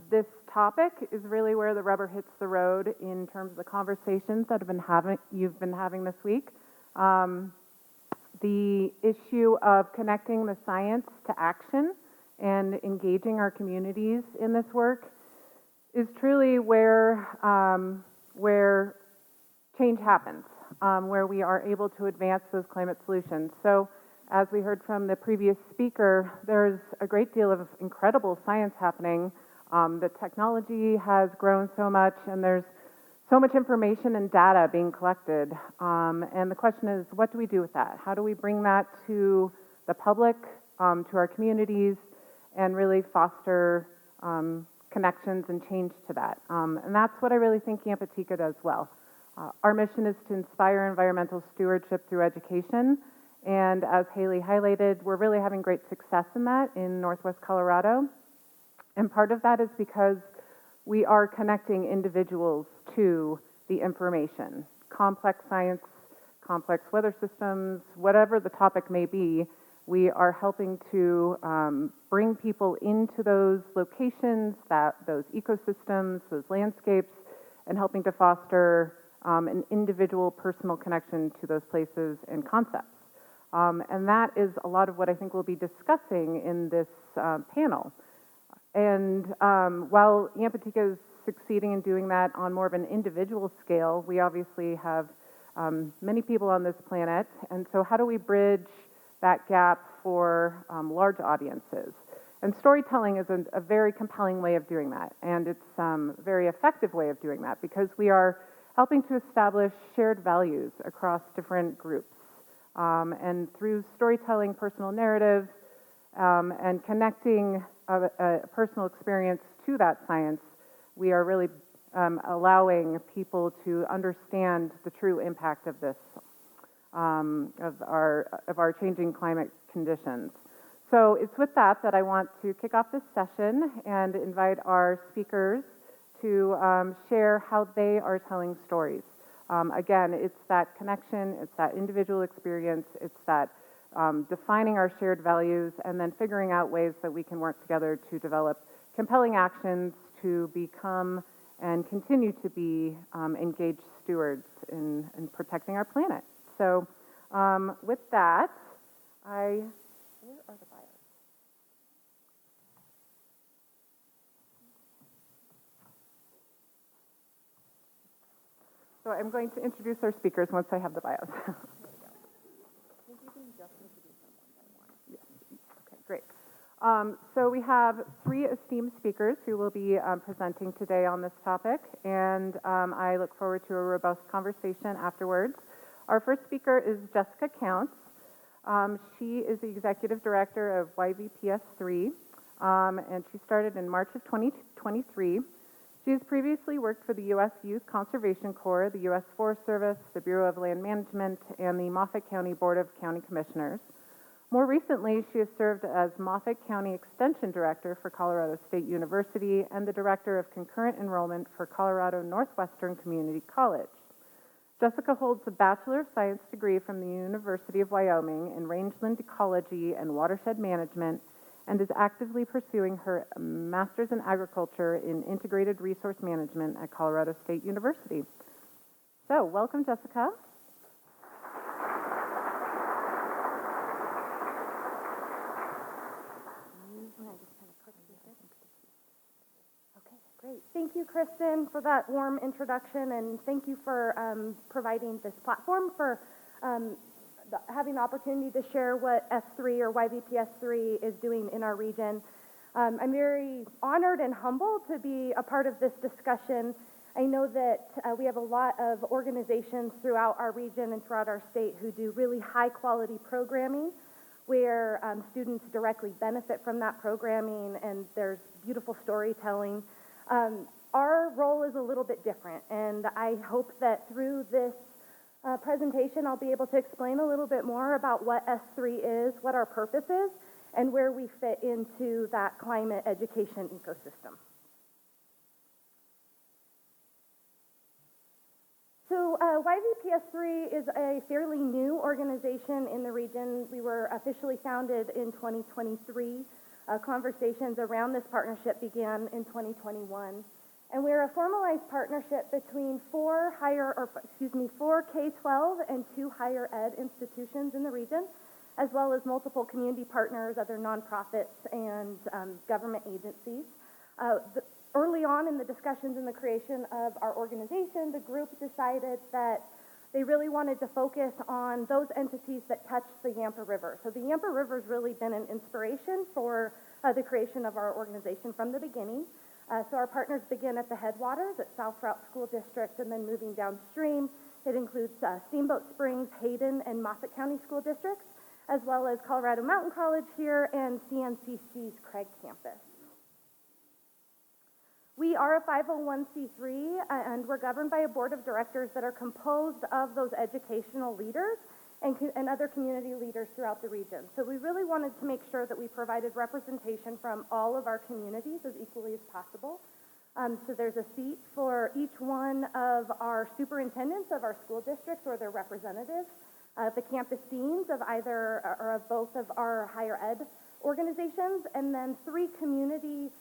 this topic is really where the rubber hits the road in terms of the conversations that you've been having this week. The issue of connecting the science to action and engaging our communities in this work is truly where change happens, where we are able to advance those climate solutions. So as we heard from the previous speaker, there's a great deal of incredible science happening. The technology has grown so much, and there's so much information and data being collected. And the question is, what do we do with that? How do we bring that to the public, to our communities, and really foster connections and change to that? And that's what I really think Yampa does well. Our mission is to inspire environmental stewardship through education, and as Haley highlighted, we're really having great success in that in Northwest Colorado. And part of that is because we are connecting individuals to the information. Complex science, complex weather systems, whatever the topic may be, we are helping to bring people into those locations, those ecosystems, those landscapes, and helping to foster an individual personal connection to those places and concepts. And that is a lot of what I think we'll be discussing in this panel. And while Yampa is succeeding in doing that on more of an individual scale, we obviously have many people on this planet. And so how do we bridge that gap for large audiences? And storytelling is a very compelling way of doing that. And it's a very effective way of doing that because we are helping to establish shared values across different groups. And through storytelling personal narratives and connecting a personal experience to that science, we are really allowing people to understand the true impact of this, of our changing climate conditions. So it's with that I want to kick off this session and invite our speakers to share how they are telling stories. Again, it's that connection, it's that individual experience, it's that defining our shared values and then figuring out ways that we can work together to develop compelling actions to become and continue to be engaged stewards in protecting our planet. So with that, where are the bios? So I'm going to introduce our speakers once I have the bios. Yes. Okay, great. So we have three esteemed speakers who will be presenting today on this topic, and I look forward to a robust conversation afterwards. Our first speaker is Jessica Counts. She is the Executive Director of YBPS3, and she started in March of 2023. She has previously worked for the U.S. Youth Conservation Corps, the U.S. Forest Service, the Bureau of Land Management, and the Moffat County Board of County Commissioners. More recently, she has served as Moffat County Extension Director for Colorado State University and the Director of Concurrent Enrollment for Colorado Northwestern Community College. Jessica holds a Bachelor of Science degree from the University of Wyoming in Rangeland Ecology and Watershed Management, and is actively pursuing her Master's in Agriculture in Integrated Resource Management at Colorado State University. So, welcome, Jessica. Okay, great. Thank you, Kristen, for that warm introduction, and thank you for providing this platform for having the opportunity to share what S3 or YBPS3 is doing in our region. I'm very honored and humbled to be a part of this discussion. I know that we have a lot of organizations throughout our region and throughout our state who do really high-quality programming where students directly benefit from that programming, and there's beautiful storytelling. Our role is a little bit different, and I hope that through this presentation, I'll be able to explain a little bit more about what S3 is, what our purpose is, and where we fit into that climate education ecosystem. So YVPS3 is a fairly new organization in the region. We were officially founded in 2023. Conversations around this partnership began in 2021. And we're a formalized partnership between four K-12 and 2 higher ed institutions in the region, as well as multiple community partners, other nonprofits, and government agencies. Early on in the discussions and the creation of our organization, the group decided that they really wanted to focus on those entities that touch the Yampa River. So the Yampa River has really been an inspiration for the creation of our organization from the beginning. So our partners begin at the headwaters at South Route School District, and then moving downstream, it includes Steamboat Springs, Hayden, and Moffat County School Districts, as well as Colorado Mountain College here and CNCC's Craig campus. We are a 501c3, and we're governed by a board of directors that are composed of those educational leaders and other community leaders throughout the region. So we really wanted to make sure that we provided representation from all of our communities as equally as possible. So there's a seat for each one of our superintendents of our school districts or their representatives, the campus deans of either or of both of our higher ed organizations, and then 3 community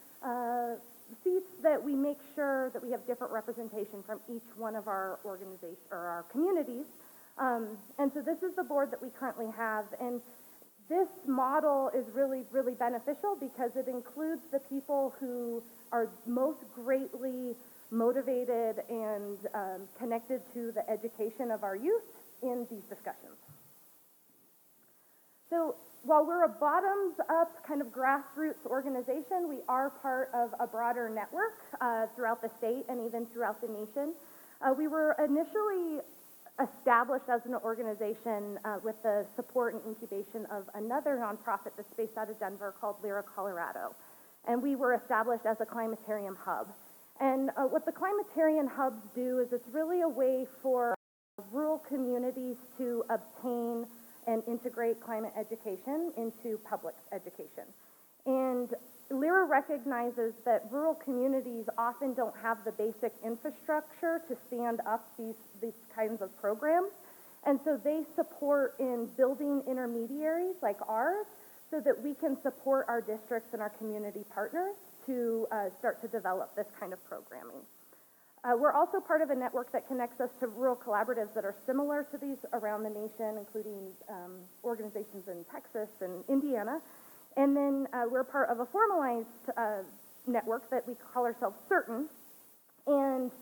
seats that we make sure that we have different representation from each one of our organizations or our communities. And so this is the board that we currently have, and this model is really, really beneficial because it includes the people who are most greatly motivated and connected to the education of our youth in these discussions. So while we're a bottoms-up kind of grassroots organization, we are part of a broader network throughout the state and even throughout the nation. We were initially established as an organization with the support and incubation of another nonprofit that's based out of Denver called Lyra, Colorado. And we were established as a climatarium hub. And what the climatarian hubs do is it's really a way for rural communities to obtain and integrate climate education into public education. And Lyra recognizes that rural communities often don't have the basic infrastructure to stand up these kinds of programs. And so they support in building intermediaries like ours so that we can support our districts and our community partners to start to develop this kind of programming. We're also part of a network that connects us to rural collaboratives that are similar to these around the nation, including organizations in Texas and Indiana. And then we're part of a formalized network that we call ourselves Certain. And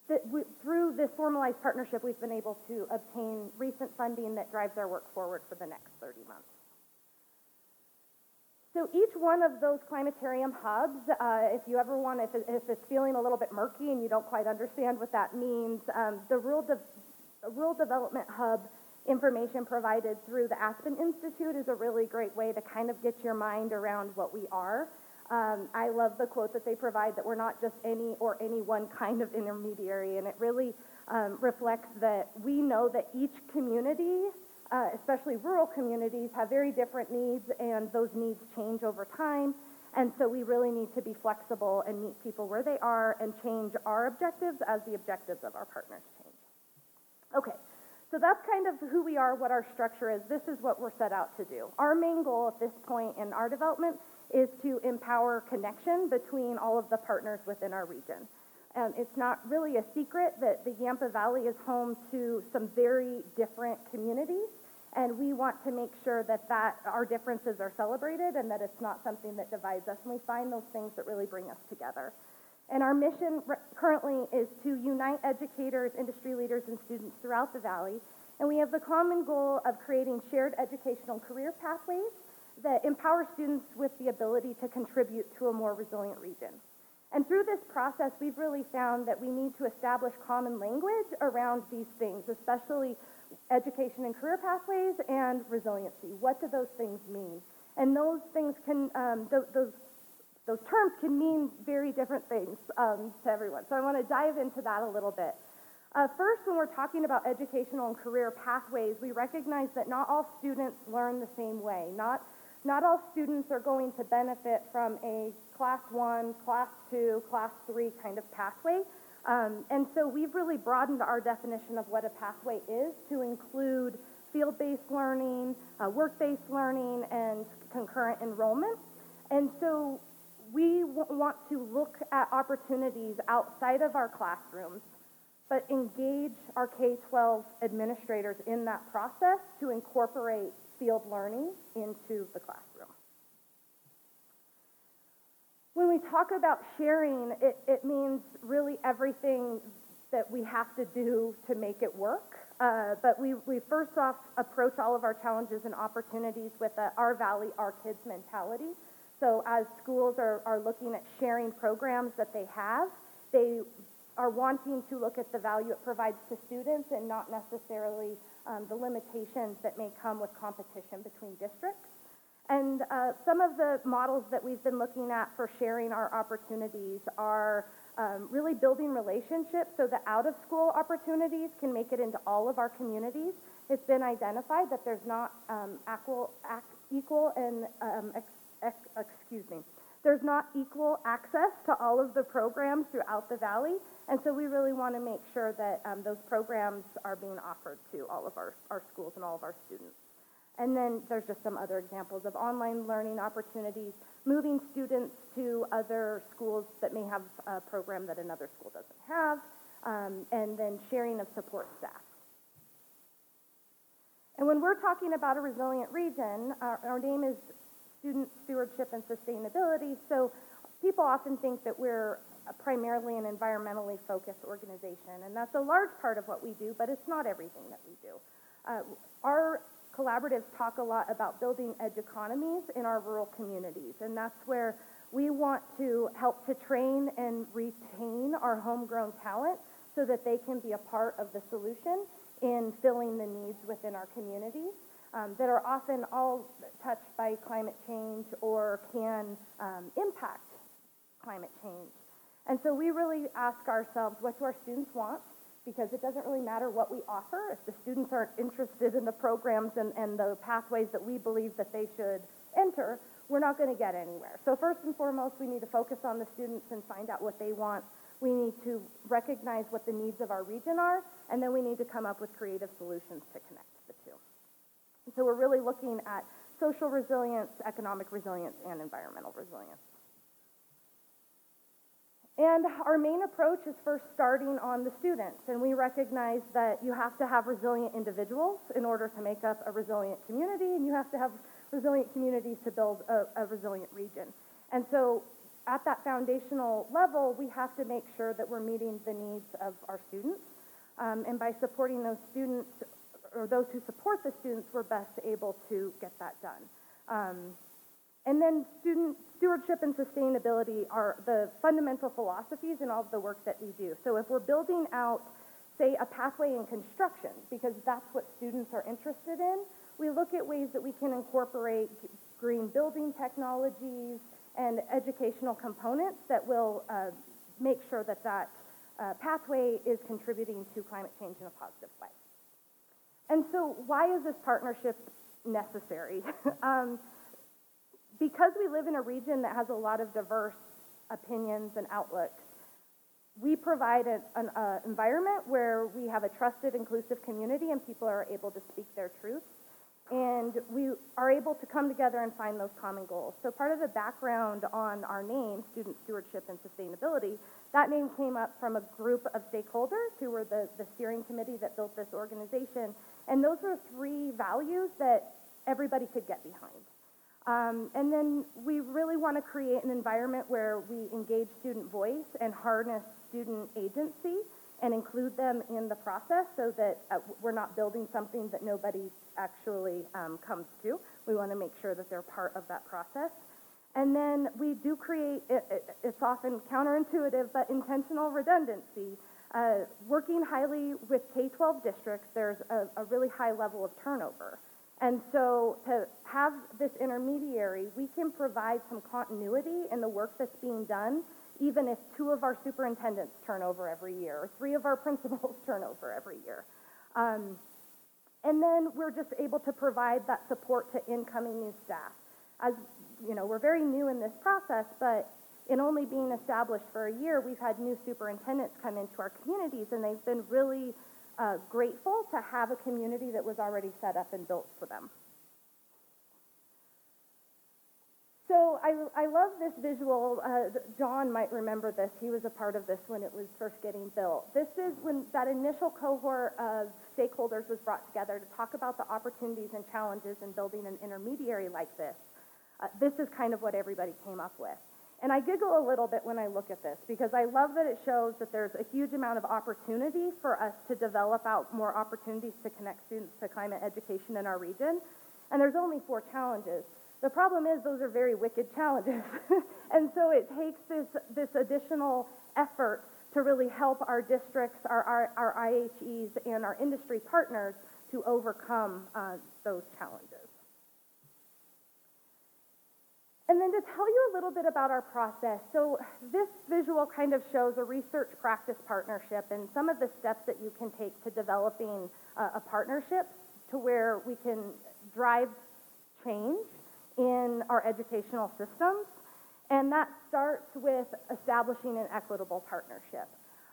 through this formalized partnership, we've been able to obtain recent funding that drives our work forward for the next 30 months. So each one of those climatarium hubs, if you ever want, if it's feeling a little bit murky and you don't quite understand what that means, the Rural Development Hub information provided through the Aspen Institute is a really great way to kind of get your mind around what we are. I love the quote that they provide that we're not just any one kind of intermediary, and it really reflects that we know that each community, especially rural communities, have very different needs, and those needs change over time. And so we really need to be flexible and meet people where they are and change our objectives as the objectives of our partners change. Okay, so that's kind of who we are, what our structure is. This is what we're set out to do. Our main goal at this point in our development is to empower connection between all of the partners within our region. It's not really a secret that the Yampa Valley is home to some very different communities, and we want to make sure that our differences are celebrated and that it's not something that divides us, and we find those things that really bring us together. And our mission currently is to unite educators, industry leaders, and students throughout the valley, and we have the common goal of creating shared educational career pathways that empower students with the ability to contribute to a more resilient region. And through this process, we've really found that we need to establish common language around these things, especially education and career pathways and resiliency. What do those things mean? And those things can, those terms can mean very different things to everyone. So I want to dive into that a little bit. First, when we're talking about educational and career pathways, we recognize that not all students learn the same way. Not all students are going to benefit from a class 1, class 2, class 3 kind of pathway. And so we've really broadened our definition of what a pathway is to include field-based learning, work-based learning, and concurrent enrollment. And so we want to look at opportunities outside of our classrooms, but engage our K-12 administrators in that process to incorporate field learning into the classroom. When we talk about sharing, it means really everything that we have to do to make it work. But we first off approach all of our challenges and opportunities with our valley, our kids mentality. So as schools are looking at sharing programs that they have, they are wanting to look at the value it provides to students and not necessarily the limitations that may come with competition between districts. And some of the models that we've been looking at for sharing our opportunities are really building relationships so that out-of-school opportunities can make it into all of our communities. It's been identified that there's not there's not equal access to all of the programs throughout the valley, and so we really want to make sure that those programs are being offered to all of our schools and all of our students. And then there's just some other examples of online learning opportunities, moving students to other schools that may have a program that another school doesn't have, and then sharing of support staff. And when we're talking about a resilient region, our name is Student Stewardship and Sustainability, so people often think that we're primarily an environmentally focused organization, and that's a large part of what we do, but it's not everything that we do. Our collaboratives talk a lot about building edge economies in our rural communities, and that's where we want to help to train and retain our homegrown talent so that they can be a part of the solution in filling the needs within our communities that are often all touched by climate change or can impact climate change. And so we really ask ourselves, what do our students want? Because it doesn't really matter what we offer. If the students aren't interested in the programs and the pathways that we believe that they should enter, we're not going to get anywhere. So first and foremost, we need to focus on the students and find out what they want. We need to recognize what the needs of our region are, and then we need to come up with creative solutions to connect the two. And so we're really looking at social resilience, economic resilience, and environmental resilience. And our main approach is first starting on the students, and we recognize that you have to have resilient individuals in order to make up a resilient community, and you have to have resilient communities to build a resilient region. And so at that foundational level, we have to make sure that we're meeting the needs of our students. And by supporting those students, or those who support the students, we're best able to get that done. And then student stewardship and sustainability are the fundamental philosophies in all of the work that we do. So if we're building out, say, a pathway in construction, because that's what students are interested in, we look at ways that we can incorporate green building technologies and educational components that will make sure that that pathway is contributing to climate change in a positive way. And so why is this partnership necessary? Because we live in a region that has a lot of diverse opinions and outlooks, we provide an environment where we have a trusted, inclusive community and people are able to speak their truth. And we are able to come together and find those common goals. So part of the background on our name, Student Stewardship and Sustainability, that name came up from a group of stakeholders who were the steering committee that built this organization. And those were 3 values that everybody could get behind. And then we really want to create an environment where we engage student voice and harness student agency and include them in the process so that we're not building something that nobody actually comes to. We want to make sure that they're part of that process. And then we do create, it's often counterintuitive, but intentional redundancy. Working highly with K-12 districts, there's a really high level of turnover. And so to have this intermediary, we can provide some continuity in the work that's being done, even if 2 of our superintendents turn over every year, or 3 of our principals turn over every year. And then we're just able to provide that support to incoming new staff. As you know, we're very new in this process, but in only being established for a year, we've had new superintendents come into our communities, and they've been really grateful to have a community that was already set up and built for them. So I love this visual. John might remember this. He was a part of this when it was first getting built. This is when that initial cohort of stakeholders was brought together to talk about the opportunities and challenges in building an intermediary like this. This is kind of what everybody came up with. And I giggle a little bit when I look at this because I love that it shows that there's a huge amount of opportunity for us to develop out more opportunities to connect students to climate education in our region. And there's only 4 challenges. The problem is those are very wicked challenges. And so it takes this additional effort to really help our districts, our IHEs, and our industry partners to overcome those challenges. And then to tell you a little bit about our process, so this visual kind of shows a research practice partnership and some of the steps that you can take to developing a partnership to where we can drive change in our educational systems. And that starts with establishing an equitable partnership.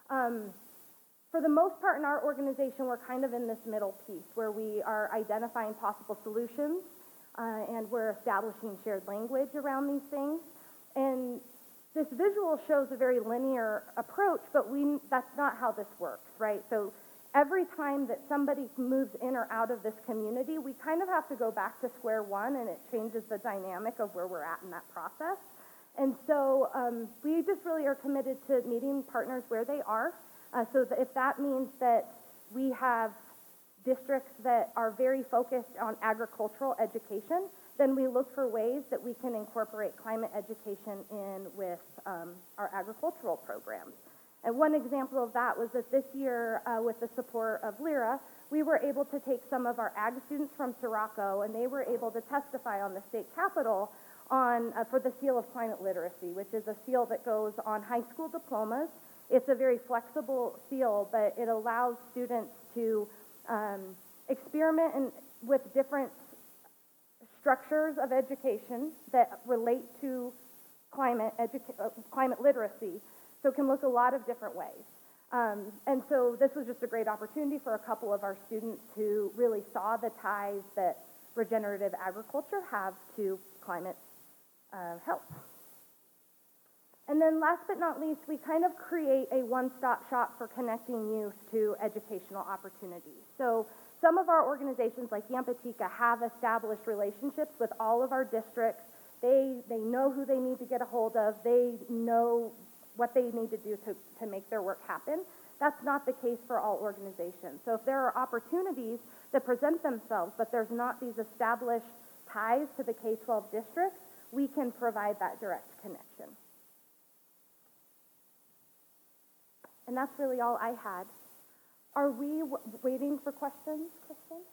For the most part in our organization, we're kind of in this middle piece where we are identifying possible solutions and we're establishing shared language around these things. And this visual shows a very linear approach, but that's not how this works, right? So every time that somebody moves in or out of this community, we kind of have to go back to square one, and it changes the dynamic of where we're at in that process. And so we just really are committed to meeting partners where they are. So that if that means that we have districts that are very focused on agricultural education, then we look for ways that we can incorporate climate education in with our agricultural programs. And one example of that was that this year, with the support of LIRA, we were able to take some of our ag students from Sirocco, and they were able to testify on the state capitol on for the seal of climate literacy, which is a seal that goes on high school diplomas. It's a very flexible seal, but it allows students to experiment with different structures of education that relate to climate literacy. So it can look a lot of different ways. And so this was just a great opportunity for a couple of our students who really saw the ties that regenerative agriculture have to climate health. And then last but not least, we kind of create a one-stop shop for connecting youth to educational opportunities. So some of our organizations like Yampa have established relationships with all of our districts They know who they need to get a hold of. They know what they need to do to make their work happen. That's not the case for all organizations. So if there are opportunities that present themselves, but there's not these established ties to the K-12 districts, we can provide that direct connection. And that's really all I had. Are we waiting for questions, Kristen?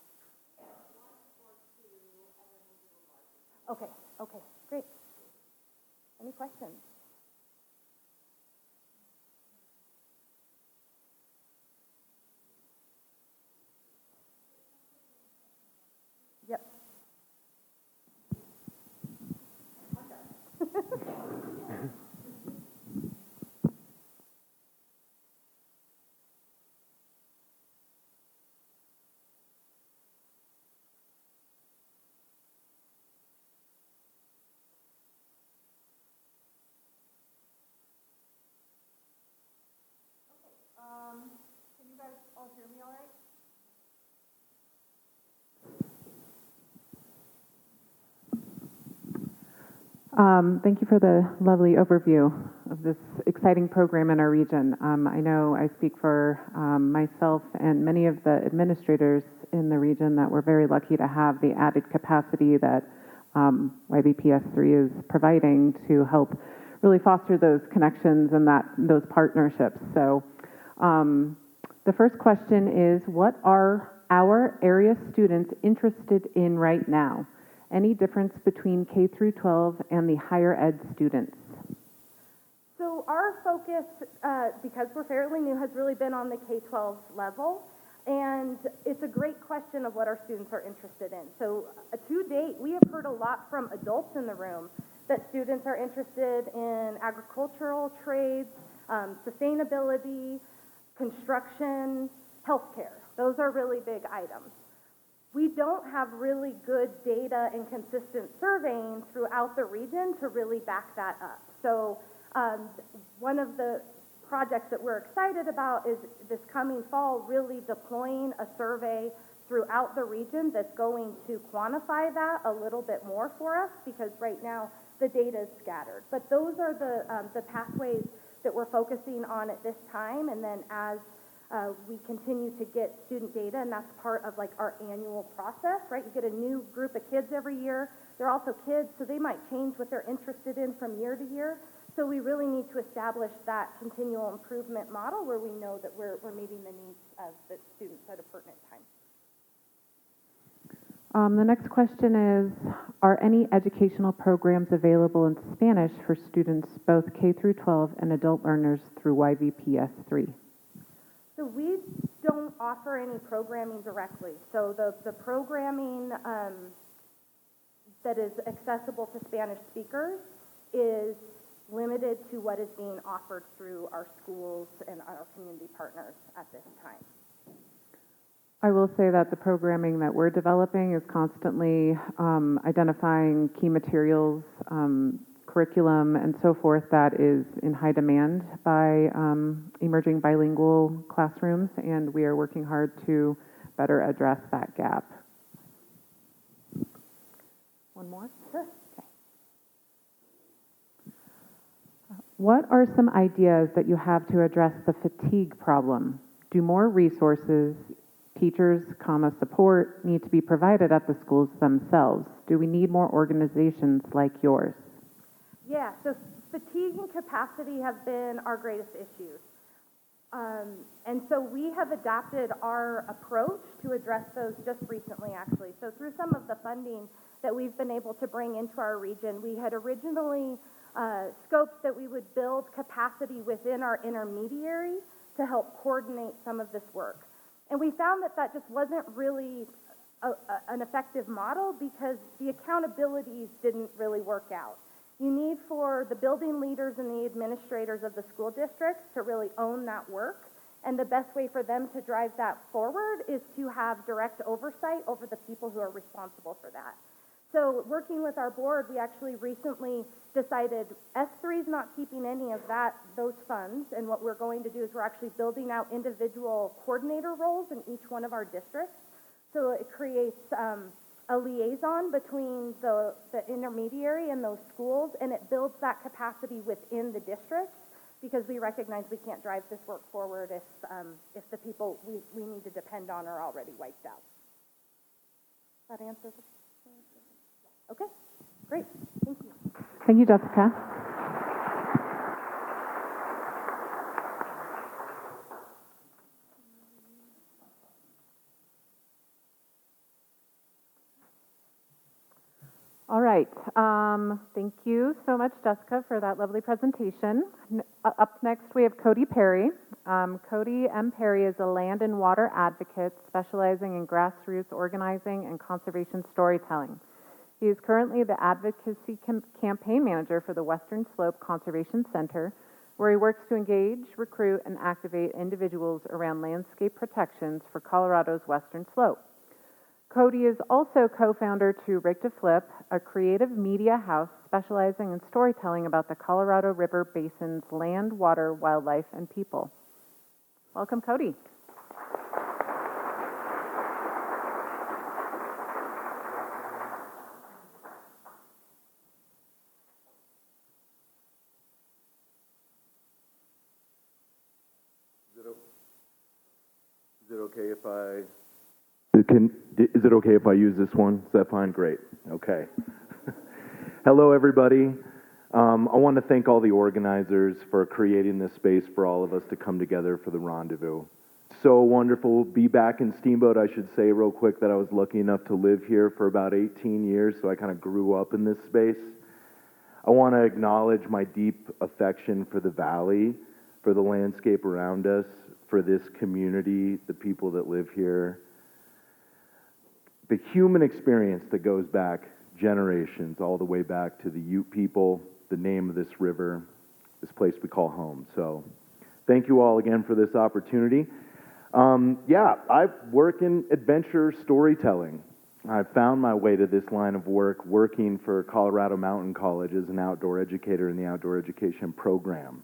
Okay, great. Any questions? Yep. Can you guys all hear me all right? Thank you for the lovely overview of this exciting program in our region. I know I speak for myself and many of the administrators in the region that we're very lucky to have the added capacity that YBPS3 is providing to help really foster those connections and those partnerships. So the first question is, what are our area students interested in right now? Any difference between K through 12 and the higher ed students? So our focus, because we're fairly new, has really been on the K-12 level. And it's a great question of what our students are interested in. So to date, we have heard a lot from adults in the room that students are interested in agricultural trades, sustainability, construction, healthcare. Those are really big items. We don't have really good data and consistent surveying throughout the region to really back that up. So one of the projects that we're excited about is this coming fall really deploying a survey throughout the region that's going to quantify that a little bit more for us, because right now the data is scattered. But those are the pathways that we're focusing on at this time, and then as we continue to get student data, and that's part of like our annual process, right? You get a new group of kids every year. They're also kids, so they might change what they're interested in from year to year. So we really need to establish that continual improvement model where we know that we're meeting the needs of the students at a pertinent time. The next question is, are any educational programs available in Spanish for students both K through 12 and adult learners through YVPS3? So we don't offer any programming directly. So the programming that is accessible to Spanish speakers is limited to what is being offered through our schools and our community partners at this time. I will say that the programming that we're developing is constantly identifying key materials, curriculum, and so forth that is in high demand by emerging bilingual classrooms, and we are working hard to better address that gap. One more? Sure. Okay. What are some ideas that you have to address the fatigue problem? Do more resources, teachers, support need to be provided at the schools themselves? Do we need more organizations like yours? Yeah, so fatigue and capacity have been our greatest issues. And so we have adapted our approach to address those just recently, actually. So through some of the funding that we've been able to bring into our region, we had originally scoped that we would build capacity within our intermediary to help coordinate some of this work. And we found that that just wasn't really an effective model because the accountabilities didn't really work out. You need for the building leaders and the administrators of the school districts to really own that work. And the best way for them to drive that forward is to have direct oversight over the people who are responsible for that. So working with our board, we actually recently decided S3 is not keeping any of those funds. And what we're going to do is we're actually building out individual coordinator roles in each one of our districts. So it creates a liaison between the intermediary and those schools, and it builds that capacity within the districts, because we recognize we can't drive this work forward if the people we need to depend on are already wiped out. That answers it? Okay, great, thank you. Thank you, Jessica. All right. Thank you so much, Jessica, for that lovely presentation. Up next, we have Cody Perry. Cody M. Perry is a land and water advocate specializing in grassroots organizing and conservation storytelling. He is currently the advocacy campaign manager for the Western Slope Conservation Center, where he works to engage, recruit, and activate individuals around landscape protections for Colorado's Western Slope. Cody is also co-founder to Rig to Flip, a creative media house specializing in storytelling about the Colorado River Basin's land, water, wildlife, and people. Welcome, Cody. Is it okay if I use this one? Is that fine? Great. Okay. Hello, everybody. I want to thank all the organizers for creating this space for all of us to come together for the rendezvous. So wonderful. Be back in Steamboat. I should say real quick that I was lucky enough to live here for about 18 years, so I kind of grew up in this space. I want to acknowledge my deep affection for the valley, for the landscape around us, for this community, the people that live here. The human experience that goes back generations, all the way back to the Ute people, the name of this river, this place we call home. So thank you all again for this opportunity. I work in adventure storytelling. I found my way to this line of work working for Colorado Mountain College as an outdoor educator in the outdoor education program.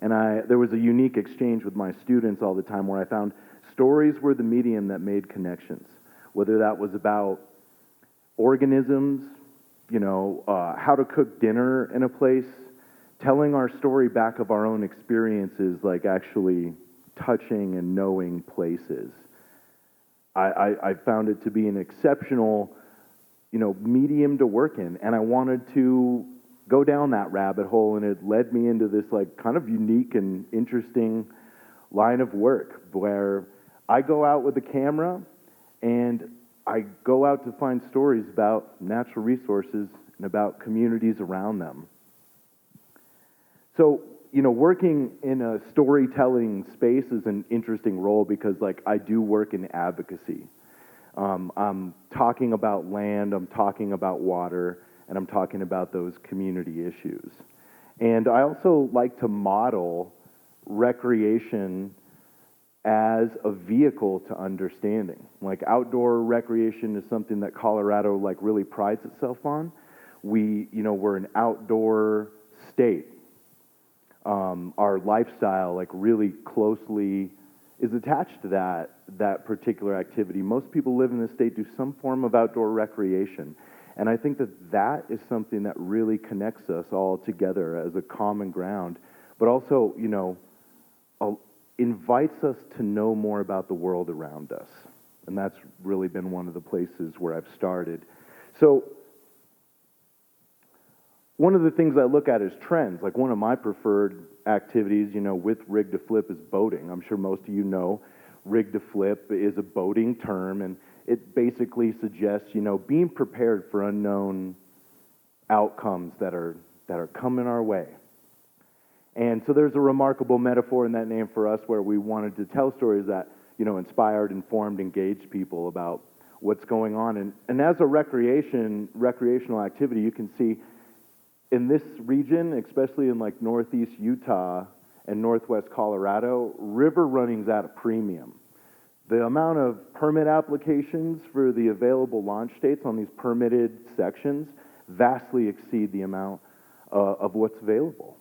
And there was a unique exchange with my students all the time where I found stories were the medium that made connections, whether that was about organisms, how to cook dinner in a place, telling our story back of our own experiences, like actually touching and knowing places. I found it to be an exceptional, medium to work in, and I wanted to go down that rabbit hole, and it led me into this kind of unique and interesting line of work where I go out with a camera and I go out to find stories about natural resources and about communities around them. So, working in a storytelling space is an interesting role because, I do work in advocacy. I'm talking about land, I'm talking about water, and I'm talking about those community issues. And I also like to model recreation as a vehicle to understanding. Outdoor recreation is something that Colorado really prides itself on. We're an outdoor state. Our lifestyle really closely is attached to that particular activity. Most people live in this state do some form of outdoor recreation. And I think that is something that really connects us all together as a common ground, but also, invites us to know more about the world around us. And that's really been one of the places where I've started. So one of the things I look at is trends. One of my preferred activities, with Rig to Flip is boating. I'm sure most of you know Rig to Flip is a boating term, and it basically suggests, being prepared for unknown outcomes that are coming our way. And so there's a remarkable metaphor in that name for us where we wanted to tell stories that, inspired, informed, engaged people about what's going on. And as a recreational activity, you can see in this region, especially in northeast Utah and northwest Colorado, river running's at a premium. The amount of permit applications for the available launch dates on these permitted sections vastly exceed the amount of what's available.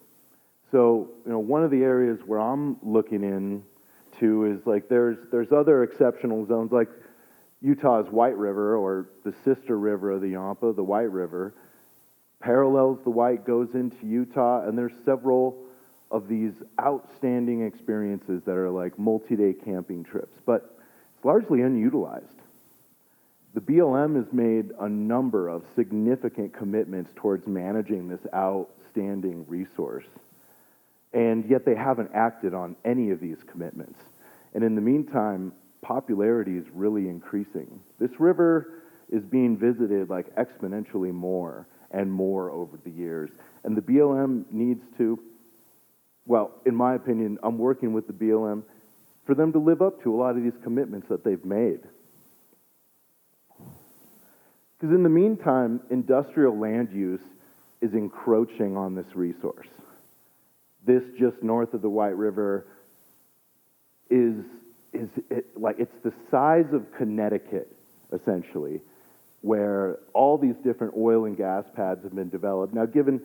So, one of the areas where I'm looking into is there's other exceptional zones. Utah's White River, or the sister river of the Yampa, the White River, parallels the White, goes into Utah, and there's several of these outstanding experiences that are like multi-day camping trips, but it's largely unutilized. The BLM has made a number of significant commitments towards managing this outstanding resource, and yet they haven't acted on any of these commitments. And in the meantime, popularity is really increasing. This river is being visited like exponentially more and more over the years. And the BLM needs to, well, in my opinion, I'm working with the BLM for them to live up to a lot of these commitments that they've made. Because in the meantime, industrial land use is encroaching on this resource. This just north of the White River it's the size of Connecticut, essentially, where all these different oil and gas pads have been developed. Now, given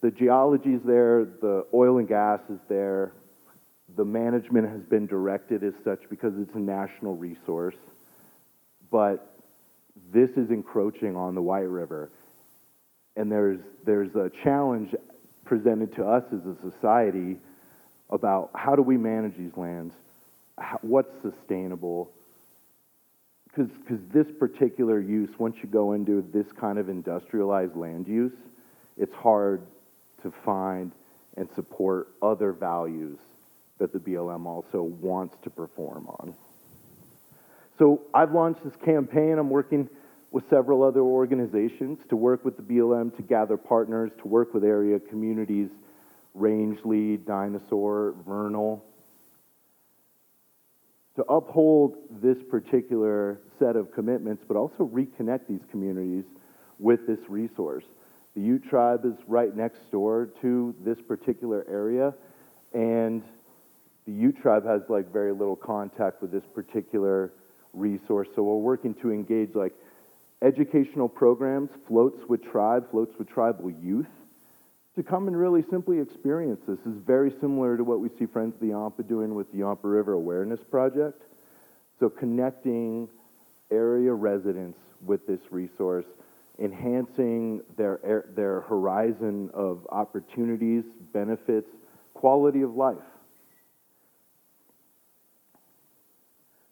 the geology is there, the oil and gas is there, the management has been directed as such because it's a national resource, but this is encroaching on the White River. And there's a challenge presented to us as a society about how do we manage these lands, what's sustainable, because this particular use, once you go into this kind of industrialized land use, it's hard to find and support other values that the BLM also wants to perform on. So I've launched this campaign. I'm working with several other organizations to work with the BLM to gather partners, to work with area communities, Rangeley, Dinosaur, Vernal, to uphold this particular set of commitments, but also reconnect these communities with this resource. The Ute tribe is right next door to this particular area, and the Ute tribe has like very little contact with this particular resource. So we're working to engage like educational programs, floats with tribal youth, to come and really simply experience this. This is very similar to what we see Friends of the Yampa doing with the Yampa River Awareness Project. So connecting area residents with this resource, enhancing their horizon of opportunities, benefits, quality of life.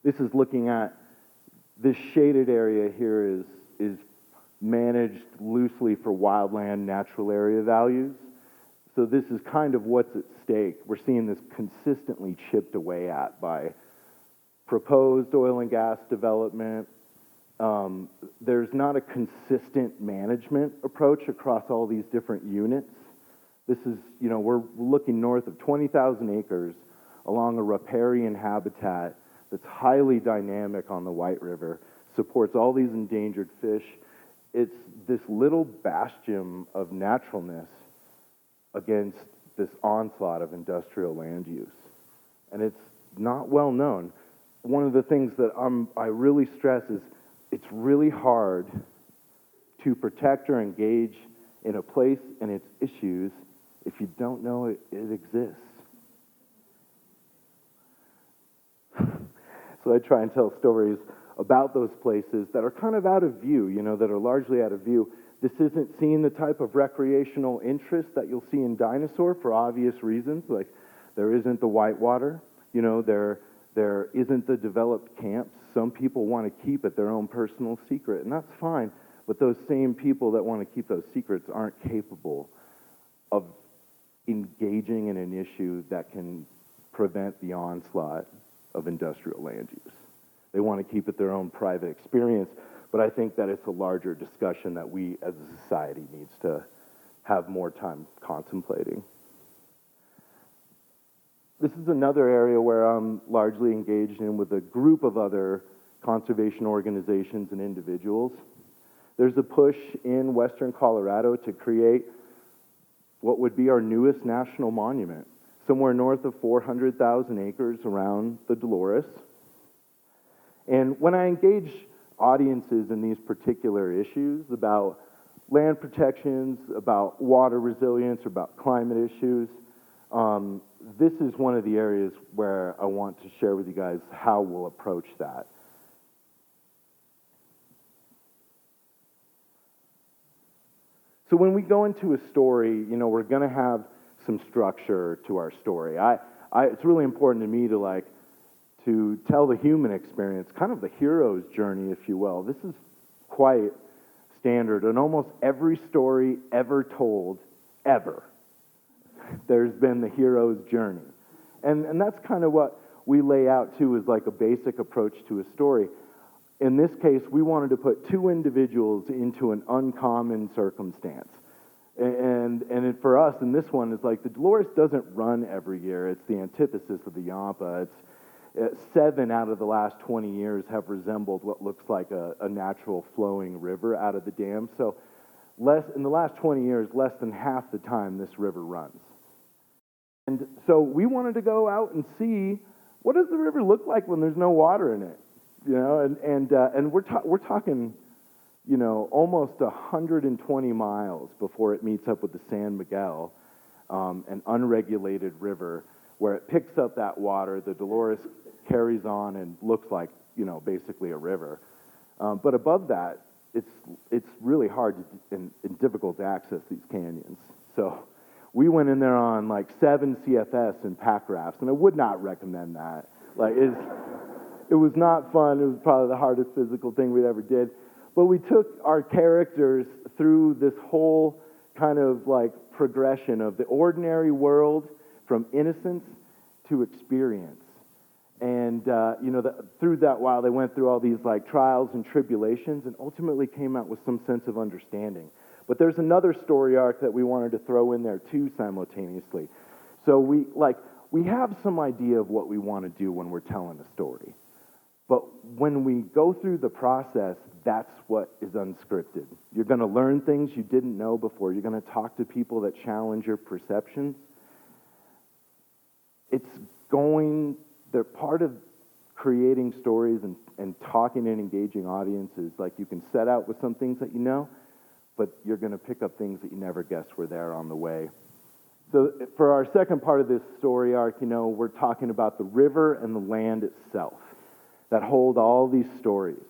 This is looking at this shaded area here is managed loosely for wildland natural area values. So this is kind of what's at stake. We're seeing this consistently chipped away at by proposed oil and gas development. There's not a consistent management approach across all these different units. This is, we're looking north of 20,000 acres along a riparian habitat that's highly dynamic on the White River, supports all these endangered fish. It's this little bastion of naturalness against this onslaught of industrial land use. And it's not well known. One of the things that I really stress is it's really hard to protect or engage in a place and its issues if you don't know it exists. So I try and tell stories about those places that are kind of out of view, that are largely out of view. This isn't seeing the type of recreational interest that you'll see in Dinosaur for obvious reasons, like there isn't the whitewater, there isn't the developed camps. Some people want to keep it their own personal secret, and that's fine, but those same people that want to keep those secrets aren't capable of engaging in an issue that can prevent the onslaught of industrial land use. They want to keep it their own private experience, but I think that it's a larger discussion that we as a society needs to have more time contemplating. This is another area where I'm largely engaged in with a group of other conservation organizations and individuals. There's a push in Western Colorado to create what would be our newest national monument, somewhere north of 400,000 acres around the Dolores. And when I engage audiences in these particular issues about land protections, about water resilience, or about climate issues, this is one of the areas where I want to share with you guys how we'll approach that. So when we go into a story, we're going to have some structure to our story. It's really important to me to tell the human experience, kind of the hero's journey, if you will. This is quite standard in almost every story ever told, ever. There's been the hero's journey. And that's kind of what we lay out too, as like a basic approach to a story. In this case, we wanted to put two individuals into an uncommon circumstance. For us, in this one, is like the Dolores doesn't run every year. It's the antithesis of the Yampa. It's 7 out of the last 20 years have resembled what looks like a natural flowing river out of the dam. So in the last 20 years, less than half the time this river runs. And so we wanted to go out and see, what does the river look like when there's no water in it? And we're talking, almost 120 miles before it meets up with the San Miguel, an unregulated river, where it picks up that water. The Dolores carries on and looks like, basically a river. But above that, it's really hard and difficult to access these canyons. So we went in there on like 7 CFS and pack rafts, and I would not recommend that. It was not fun. It was probably the hardest physical thing we'd ever did. But we took our characters through this whole kind of like progression of the ordinary world from innocence to experience. And, through that while they went through all these like trials and tribulations and ultimately came out with some sense of understanding. But there's another story arc that we wanted to throw in there too simultaneously. So we have some idea of what we want to do when we're telling a story. But when we go through the process, that's what is unscripted. You're going to learn things you didn't know before. You're going to talk to people that challenge your perceptions. They're part of creating stories and talking and engaging audiences. Like, you can set out with some things that you know, but you're going to pick up things that you never guessed were there on the way. So for our second part of this story arc, we're talking about the river and the land itself that hold all these stories.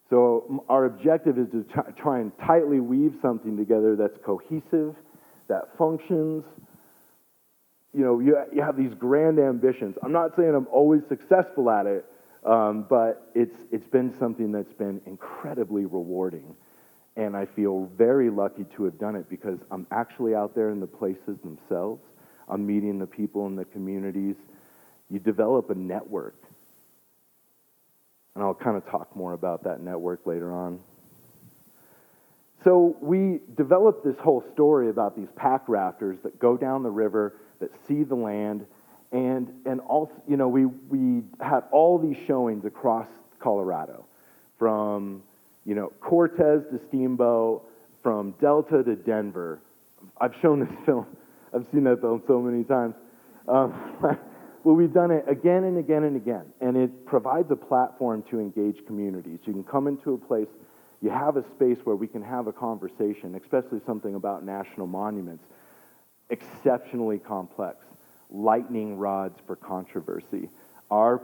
So our objective is to try and tightly weave something together that's cohesive, that functions. You have these grand ambitions. I'm not saying I'm always successful at it, but it's been something that's been incredibly rewarding. And I feel very lucky to have done it because I'm actually out there in the places themselves. I'm meeting the people in the communities. You develop a network. And I'll kind of talk more about that network later on. So we developed this whole story about these pack rafters that go down the river, that see the land, and also, we had all these showings across Colorado, from Cortez to Steamboat, from Delta to Denver. I've shown this film. I've seen that film so many times. Well, we've done it again and again and again, and it provides a platform to engage communities. You can come into a place, you have a space where we can have a conversation, especially something about national monuments, exceptionally complex, lightning rods for controversy. Our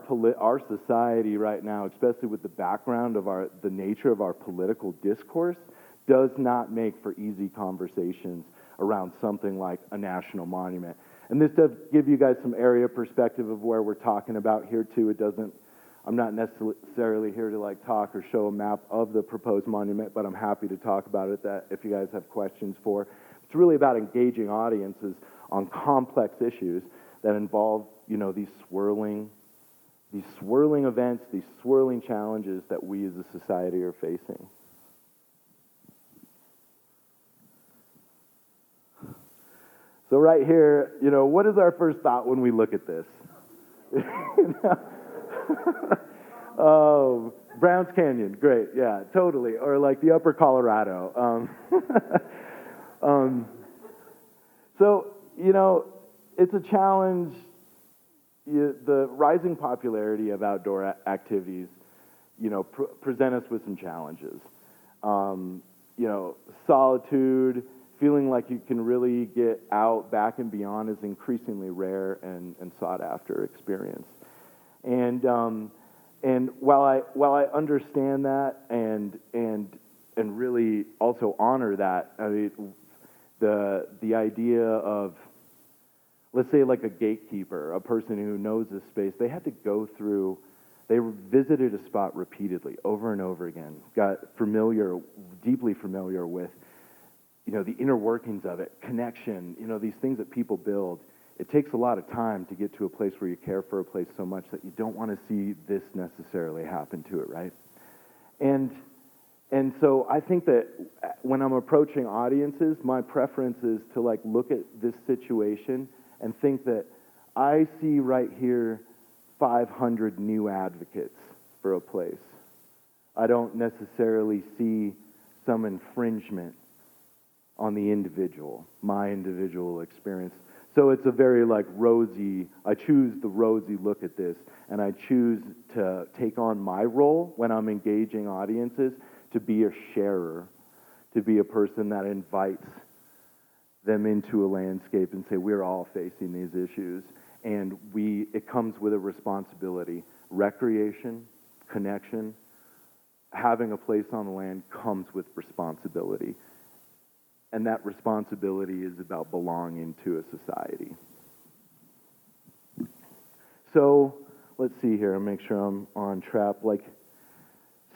society right now, especially with the background of the nature of our political discourse, does not make for easy conversations around something like a national monument. And this does give you guys some area perspective of where we're talking about here too. I'm not necessarily here to talk or show a map of the proposed monument, but I'm happy to talk about it if you guys have questions for. It's really about engaging audiences on complex issues that involve, these swirling events, these swirling challenges that we as a society are facing. So right here, what is our first thought when we look at this? Oh, Browns Canyon, great, yeah, totally. Or like the Upper Colorado. So, it's a challenge. The rising popularity of outdoor activities, present us with some challenges. Solitude, feeling like you can really get out, back, and beyond is increasingly rare and sought after experience. And while I understand that and really also honor that. I mean, the idea of, let's say, like a gatekeeper, a person who knows this space, they had to go through, they visited a spot repeatedly, over and over again, got familiar, deeply familiar with, the inner workings of it, connection, these things that people build. It takes a lot of time to get to a place where you care for a place so much that you don't want to see this necessarily happen to it, right? And so I think that when I'm approaching audiences, my preference is to like look at this situation and think that I see right here 500 new advocates for a place. I don't necessarily see some infringement on the individual, my individual experience. So it's a very like rosy, I choose the rosy look at this, and I choose to take on my role when I'm engaging audiences to be a sharer, to be a person that invites them into a landscape and say, we're all facing these issues, and it comes with a responsibility. Recreation, connection, having a place on the land comes with responsibility. And that responsibility is about belonging to a society. So let's see here and make sure I'm on track.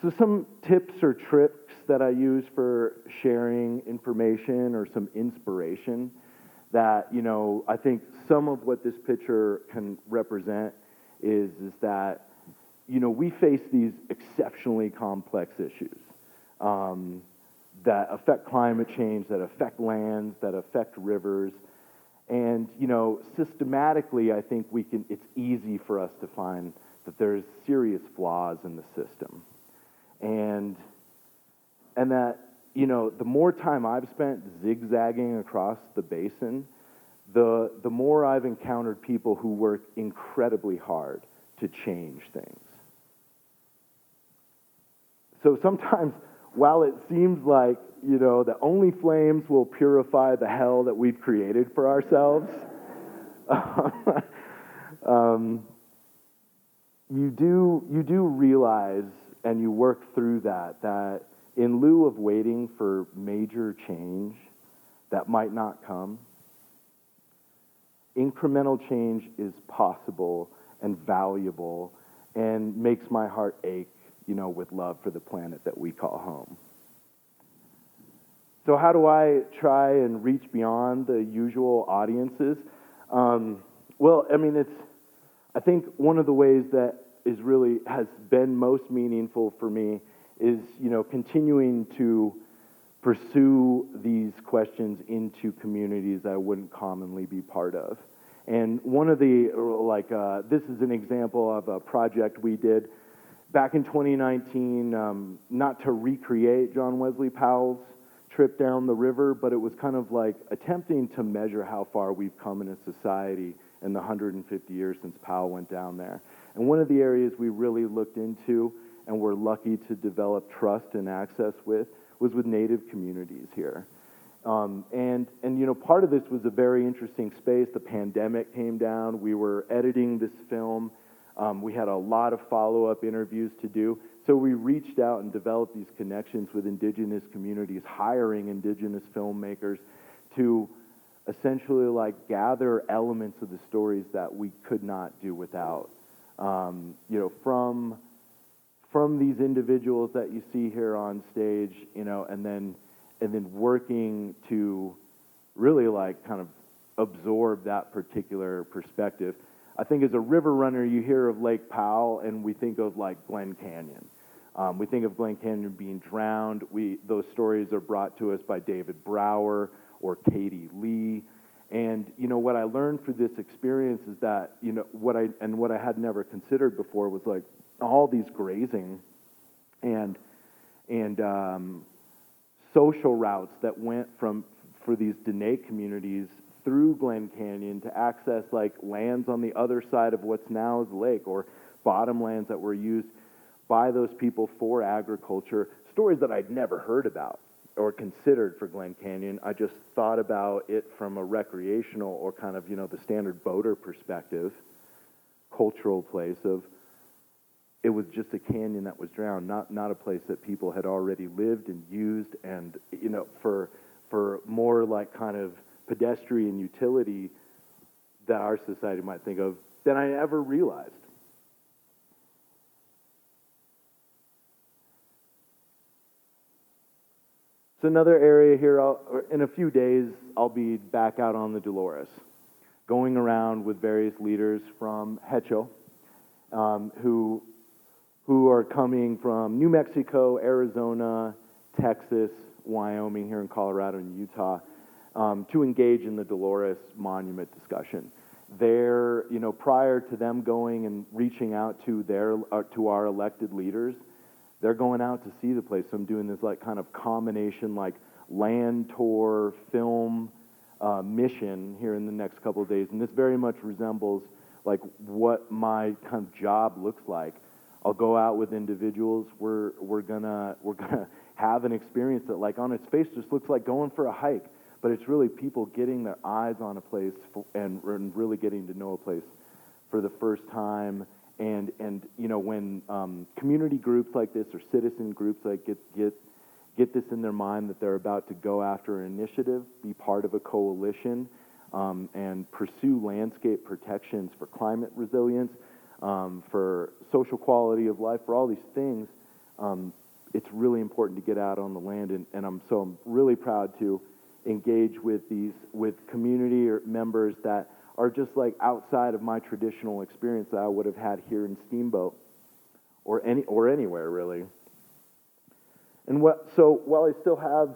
So some tips or tricks that I use for sharing information or some inspiration that, I think some of what this picture can represent is that, we face these exceptionally complex issues. That affect climate change, that affect lands, that affect rivers. And, systematically, I think it's easy for us to find that there's serious flaws in the system. And that, the more time I've spent zigzagging across the basin, the more I've encountered people who work incredibly hard to change things. So sometimes, while it seems like, that only flames will purify the hell that we've created for ourselves, you do realize, and you work through that in lieu of waiting for major change that might not come, incremental change is possible and valuable and makes my heart ache, with love for the planet that we call home. So how do I try and reach beyond the usual audiences? I think one of the ways that has been most meaningful for me is, continuing to pursue these questions into communities that I wouldn't commonly be part of. And one of the, this is an example of a project we did back in 2019, not to recreate John Wesley Powell's trip down the river, but it was kind of like attempting to measure how far we've come in a society in the 150 years since Powell went down there. And one of the areas we really looked into and were lucky to develop trust and access with was with Native communities here. Part of this was a very interesting space. The pandemic came down. We were editing this film. We had a lot of follow-up interviews to do. So we reached out and developed these connections with indigenous communities, hiring indigenous filmmakers to essentially gather elements of the stories that we could not do without. From these individuals that you see here on stage, and then working to really kind of absorb that particular perspective. I think as a river runner, you hear of Lake Powell, and we think of Glen Canyon. We think of Glen Canyon being drowned. Those stories are brought to us by David Brower or Katie Lee. And what I learned through this experience is that what I had never considered before was all these grazing and social routes that went for these Dene communities through Glen Canyon to access lands on the other side of what's now the lake, or bottomlands that were used by those people for agriculture. Stories that I'd never heard about or considered for Glen Canyon. I just thought about it from a recreational or kind of the standard boater perspective, cultural place of it was just a canyon that was drowned, not a place that people had already lived and used, and for more like kind of pedestrian utility that our society might think of than I ever realized. So another area here, in a few days, I'll be back out on the Dolores, going around with various leaders from Hecho, who are coming from New Mexico, Arizona, Texas, Wyoming, here in Colorado and Utah, to engage in the Dolores Monument discussion. They're, prior to them going and reaching out to our elected leaders, they're going out to see the place. So I'm doing this like kind of combination like land tour, film mission here in the next couple of days. And this very much resembles like what my kind of job looks like. I'll go out with individuals. We're gonna have an experience that like on its face just looks like going for a hike, but it's really people getting their eyes on a place and really getting to know a place for the first time. And when community groups like this or citizen groups like get this in their mind that they're about to go after an initiative, be part of a coalition, and pursue landscape protections for climate resilience, for social quality of life, for all these things, it's really important to get out on the land. And I'm really proud to engage with community or members that are just like outside of my traditional experience that I would have had here in Steamboat or anywhere really. And so while I still have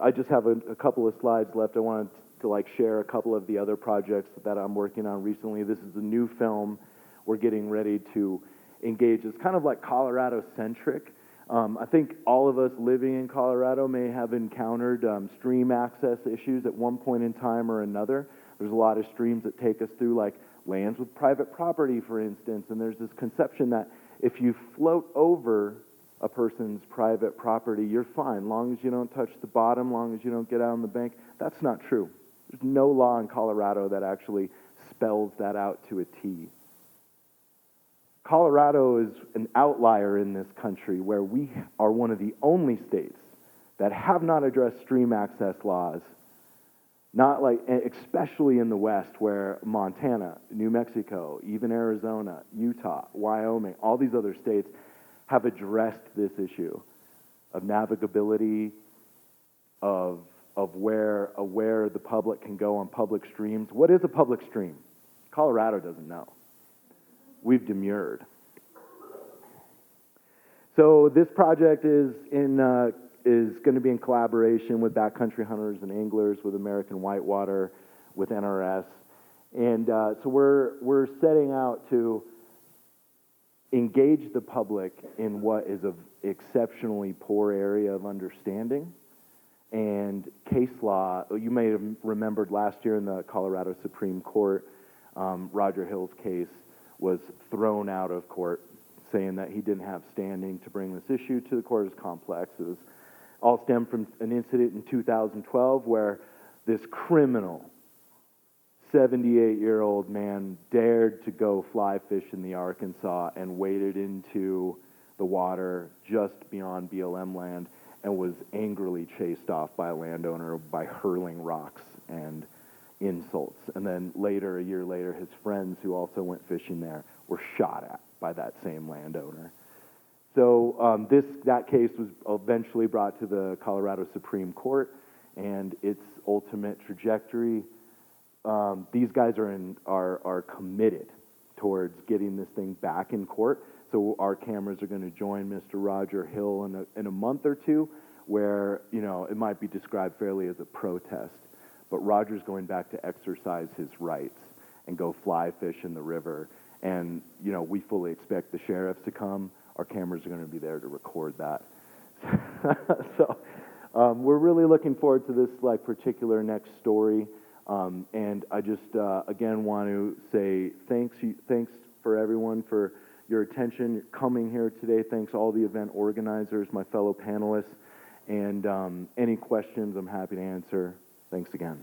I just have a couple of slides left. I wanted to like share a couple of the other projects that I'm working on recently. This is a new film we're getting ready to engage. It's kind of like Colorado-centric. I think all of us living in Colorado may have encountered stream access issues at one point in time or another. There's a lot of streams that take us through like lands with private property, for instance, and there's this conception that if you float over a person's private property, you're fine, long as you don't touch the bottom, long as you don't get out on the bank. That's not true. There's no law in Colorado that actually spells that out to a T. Colorado is an outlier in this country where we are one of the only states that have not addressed stream access laws, not like, especially in the West where Montana, New Mexico, even Arizona, Utah, Wyoming, all these other states have addressed this issue of navigability, of where the public can go on public streams. What is a public stream? Colorado doesn't know. We've demurred. So this project is going to be in collaboration with backcountry hunters and anglers, with American Whitewater, with NRS, and so we're setting out to engage the public in what is an exceptionally poor area of understanding and case law. You may have remembered last year in the Colorado Supreme Court, Roger Hill's case was thrown out of court, saying that he didn't have standing to bring this issue to the court. As complex. It was all stemmed from an incident in 2012 where this criminal, 78-year-old man, dared to go fly fish in the Arkansas and waded into the water just beyond BLM land and was angrily chased off by a landowner by hurling rocks and insults. And then later, a year later, his friends who also went fishing there were shot at by that same landowner. So that case was eventually brought to the Colorado Supreme Court, and its ultimate trajectory, these guys are committed towards getting this thing back in court. So our cameras are going to join Mr. Roger Hill in a month or two, where it might be described fairly as a protest. But Roger's going back to exercise his rights and go fly fish in the river. And, we fully expect the sheriffs to come. Our cameras are going to be there to record that. So we're really looking forward to this particular next story. And I just, again, want to say thanks for everyone for your attention, coming here today. Thanks all the event organizers, my fellow panelists. And any questions, I'm happy to answer. Thanks again.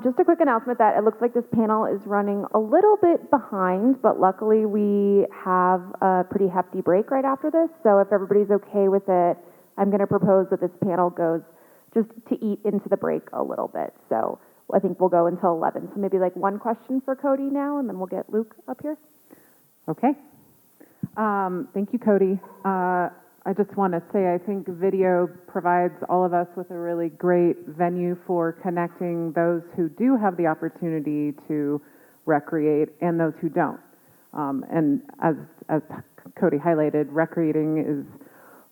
Just a quick announcement that it looks like this panel is running a little bit behind, but luckily we have a pretty hefty break right after this. So if everybody's okay with it, I'm going to propose that this panel goes just to eat into the break a little bit. So I think we'll go until 11. So maybe like one question for Cody now, and then we'll get Luke up here. Okay. Thank you, Cody. I just want to say I think video provides all of us with a really great venue for connecting those who do have the opportunity to recreate and those who don't. And as Cody highlighted, recreating is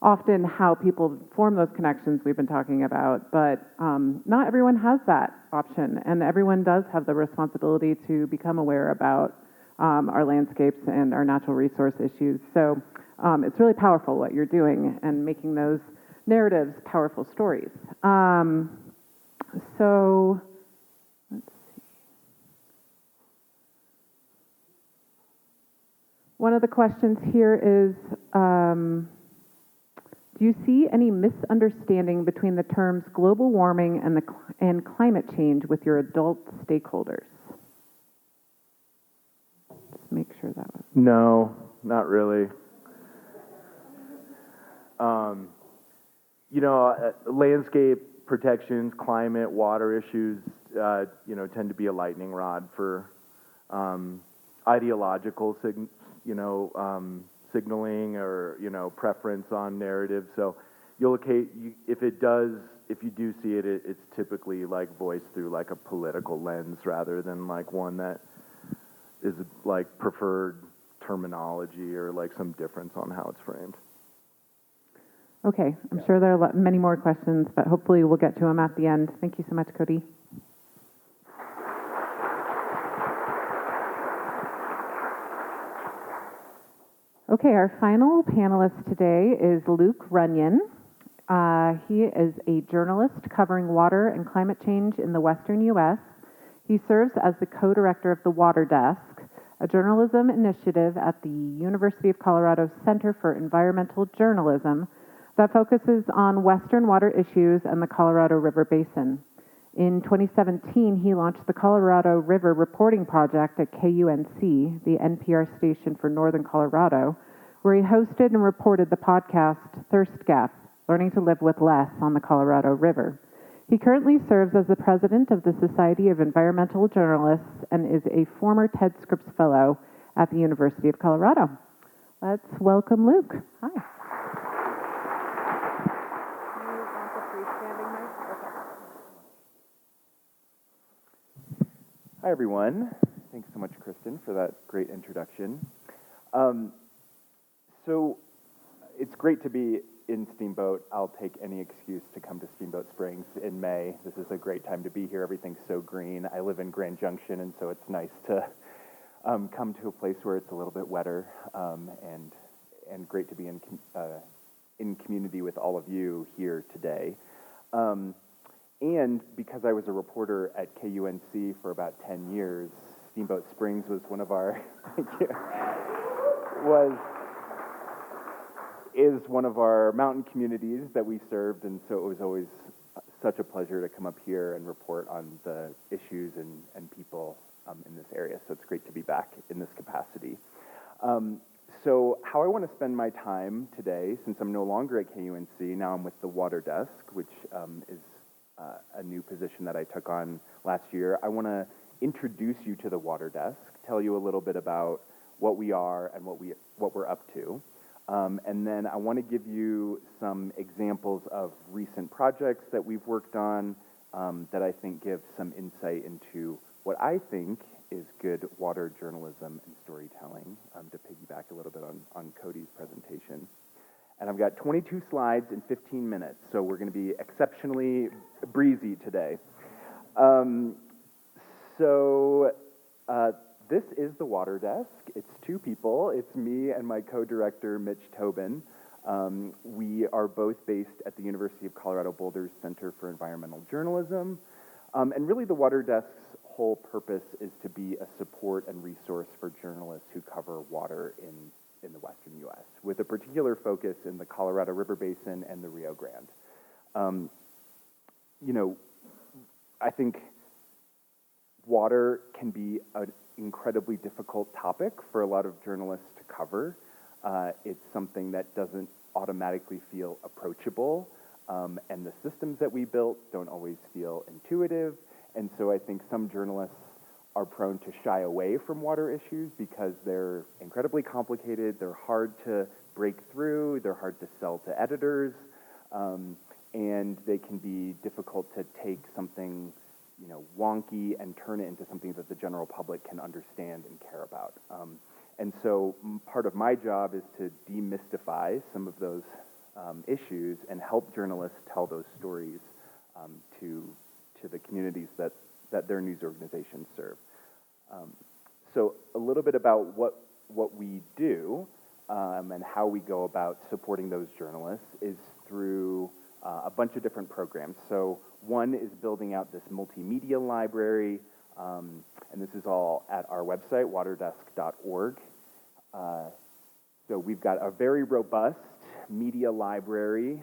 often how people form those connections we've been talking about, but not everyone has that option, and everyone does have the responsibility to become aware about our landscapes and our natural resource issues. So it's really powerful what you're doing and making those narratives powerful stories. So let's see. One of the questions here is, do you see any misunderstanding between the terms global warming and climate change with your adult stakeholders? Just make sure that was... No, not really. Landscape protections, climate, water issues, tend to be a lightning rod for ideological signaling or, preference on narrative. So if you do see it, it's typically like voiced through like a political lens rather than like one that is like preferred terminology or like some difference on how it's framed. Okay, I'm sure there are many more questions, but hopefully we'll get to them at the end. Thank you so much, Cody. Okay, our final panelist today is Luke Runyon. He is a journalist covering water and climate change in the Western U.S. He serves as the co-director of the Water Desk, a journalism initiative at the University of Colorado Center for Environmental Journalism that focuses on Western water issues and the Colorado River Basin. In 2017, he launched the Colorado River Reporting Project at KUNC, the NPR station for Northern Colorado, where he hosted and reported the podcast Thirst Gap, Learning to Live with Less on the Colorado River. He currently serves as the president of the Society of Environmental Journalists and is a former TED Scripps Fellow at the University of Colorado. Let's welcome Luke. Hi. Hi, everyone. Thanks so much, Kristen, for that great introduction. So it's great to be in Steamboat. I'll take any excuse to come to Steamboat Springs in May. This is a great time to be here. Everything's so green. I live in Grand Junction, and so it's nice to come to a place where it's a little bit wetter, and great to be in community with all of you here today. And because I was a reporter at KUNC for about 10 years, Steamboat Springs was one of our is one of our mountain communities that we served, and so it was always such a pleasure to come up here and report on the issues and people in this area. So it's great to be back in this capacity. So how I want to spend my time today, since I'm no longer at KUNC, now I'm with the Water Desk, which is a new position that I took on last year. I want to introduce you to the Water Desk, tell you a little bit about what we are and what we're up to. And then I want to give you some examples of recent projects that we've worked on that I think give some insight into what I think is good water journalism and storytelling, to piggyback a little bit on Cody's presentation. And I've got 22 slides in 15 minutes, so we're going to be exceptionally breezy today. This is the Water Desk. It's two people. It's me and my co-director, Mitch Tobin. We are both based at the University of Colorado Boulder's Center for Environmental Journalism. And really the Water Desk's whole purpose is to be a support and resource for journalists who cover water in the Western U.S., with a particular focus in the Colorado River Basin and the Rio Grande. I think water can be an incredibly difficult topic for a lot of journalists to cover. It's something that doesn't automatically feel approachable, and the systems that we built don't always feel intuitive. And so I think some journalists are prone to shy away from water issues because they're incredibly complicated, they're hard to break through, they're hard to sell to editors, and they can be difficult to take something, wonky and turn it into something that the general public can understand and care about. And so part of my job is to demystify some of those issues and help journalists tell those stories to the communities that their news organizations serve. So a little bit about what we do and how we go about supporting those journalists is through a bunch of different programs. So one is building out this multimedia library, and this is all at our website, waterdesk.org. So we've got a very robust media library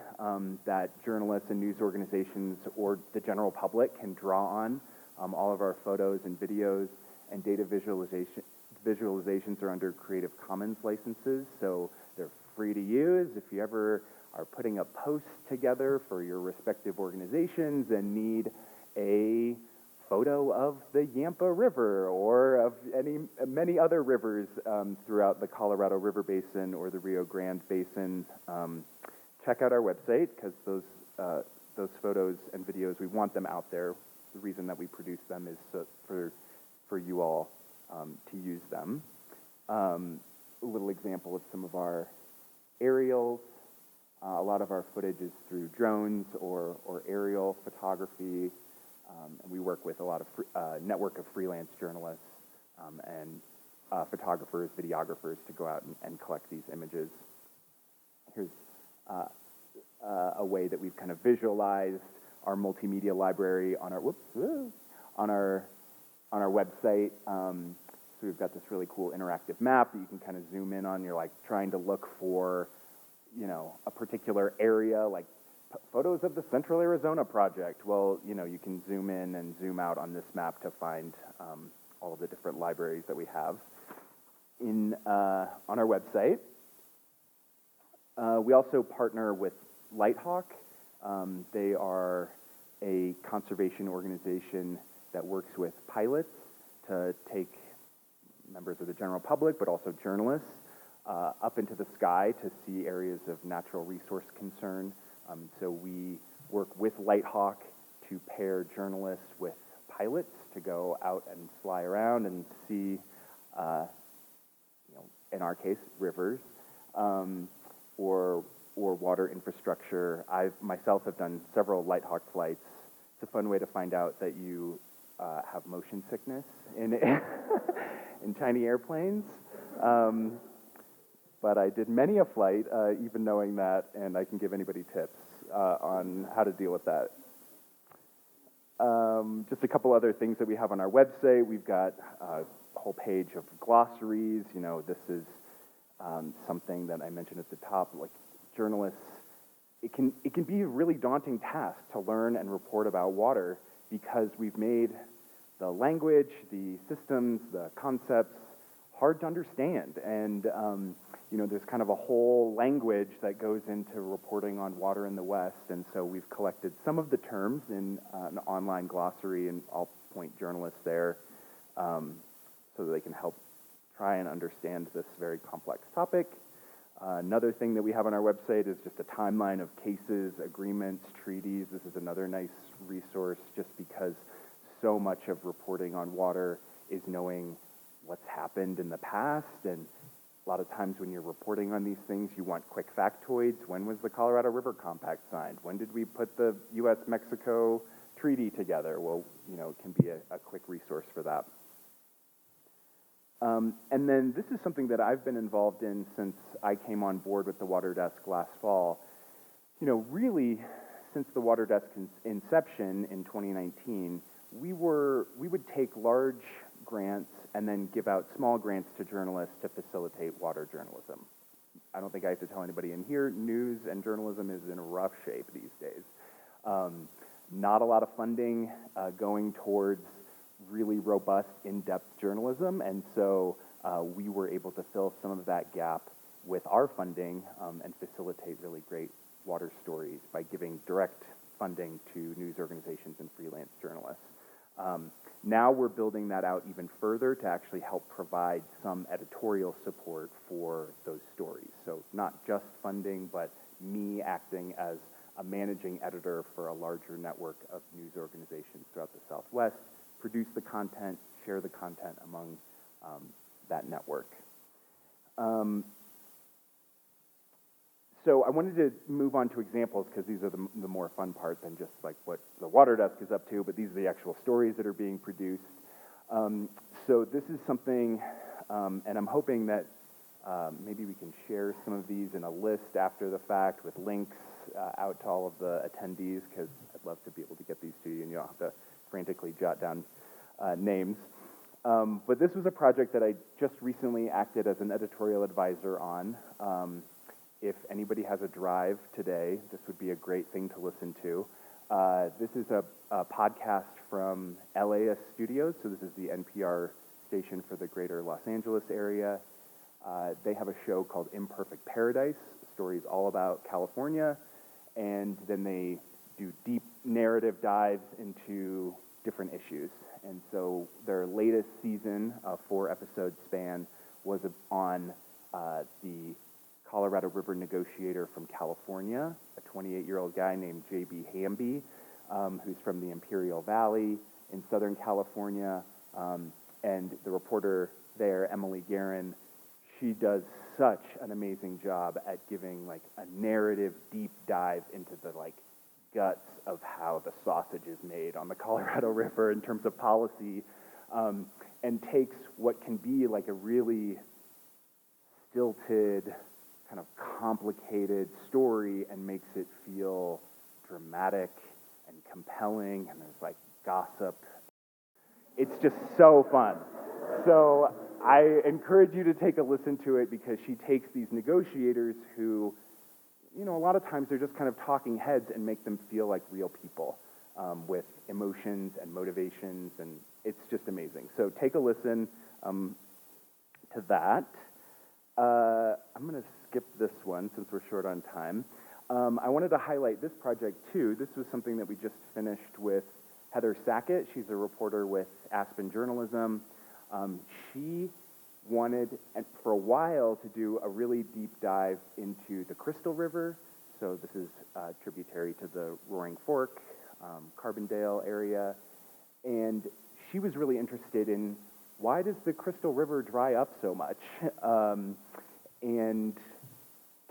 that journalists and news organizations or the general public can draw on. All of our photos and videos and data visualizations are under Creative Commons licenses, so they're free to use. If you ever are putting a post together for your respective organizations and need a photo of the Yampa River or of many other rivers throughout the Colorado River Basin or the Rio Grande Basin, check out our website, because those photos and videos, we want them out there. The reason that we produce them is for you all to use them. A little example of some of our aerials. A lot of our footage is through drones or aerial photography. And we work with a lot of network of freelance journalists and photographers, videographers to go out and collect these images. Here's a way that we've kind of visualized our multimedia library on our website. So we've got this really cool interactive map that you can kind of zoom in on. You're like trying to look for, a particular area, like photos of the Central Arizona Project. Well, you can zoom in and zoom out on this map to find all of the different libraries that we have on our website. We also partner with Lighthawk. They are a conservation organization that works with pilots to take members of the general public, but also journalists, up into the sky to see areas of natural resource concern. So we work with Lighthawk to pair journalists with pilots to go out and fly around and see, in our case, rivers, or water infrastructure. I myself have done several Lighthawk flights. It's a fun way to find out that you have motion sickness in tiny airplanes. But I did many a flight, even knowing that, and I can give anybody tips on how to deal with that. Just a couple other things that we have on our website. We've got a whole page of glossaries. This is something that I mentioned at the top. Like journalists, it can be a really daunting task to learn and report about water because we've made the language, the systems, the concepts hard to understand. And there's kind of a whole language that goes into reporting on water in the West, and so we've collected some of the terms in an online glossary, and I'll point journalists there so that they can help try and understand this very complex topic. Another thing that we have on our website is just a timeline of cases, agreements, treaties. This is another nice resource just because so much of reporting on water is knowing what's happened in the past, and a lot of times when you're reporting on these things, you want quick factoids. When was the Colorado River Compact signed? When did we put the U.S.-Mexico treaty together? Well, it can be a quick resource for that. And then this is something that I've been involved in since I came on board with the Water Desk last fall. Really, since the Water Desk inception in 2019, we would take large grants and then give out small grants to journalists to facilitate water journalism. I don't think I have to tell anybody in here, news and journalism is in a rough shape these days. Not a lot of funding going towards really robust, in-depth journalism, and so we were able to fill some of that gap with our funding and facilitate really great water stories by giving direct funding to news organizations and freelance journalists. Now we're building that out even further to actually help provide some editorial support for those stories. So not just funding, but me acting as a managing editor for a larger network of news organizations throughout the Southwest, produce the content, share the content among that network. So I wanted to move on to examples because these are the more fun part than just like what the water desk is up to, but these are the actual stories that are being produced. So this is something, and I'm hoping that maybe we can share some of these in a list after the fact with links out to all of the attendees, because I'd love to be able to get these to you and you don't have to frantically jot down names. But this was a project that I just recently acted as an editorial advisor on. If anybody has a drive today, this would be a great thing to listen to. This is a podcast from LAS Studios, so this is the NPR station for the greater Los Angeles area. They have a show called Imperfect Paradise, stories all about California, and then they do deep narrative dives into different issues. And so their latest season, a 4-episode span, was on the Colorado River negotiator from California, a 28-year-old guy named J.B. Hamby, who's from the Imperial Valley in Southern California. And the reporter there, Emily Guerin, she does such an amazing job at giving like a narrative deep dive into the like guts of how the sausage is made on the Colorado River in terms of policy, and takes what can be like a really stilted, kind of complicated story and makes it feel dramatic and compelling, and there's like gossip. It's just so fun. So I encourage you to take a listen to it because she takes these negotiators who, you know, a lot of times they're just kind of talking heads and make them feel like real people with emotions and motivations, and it's just amazing. So take a listen to that. I'm going to skip this one since we're short on time. I wanted to highlight this project too. This was something that we just finished with Heather Sackett. She's a reporter with Aspen Journalism. She wanted, for a while, to do a really deep dive into the Crystal River. So this is tributary to the Roaring Fork, Carbondale area. And she was really interested in why does the Crystal River dry up so much? And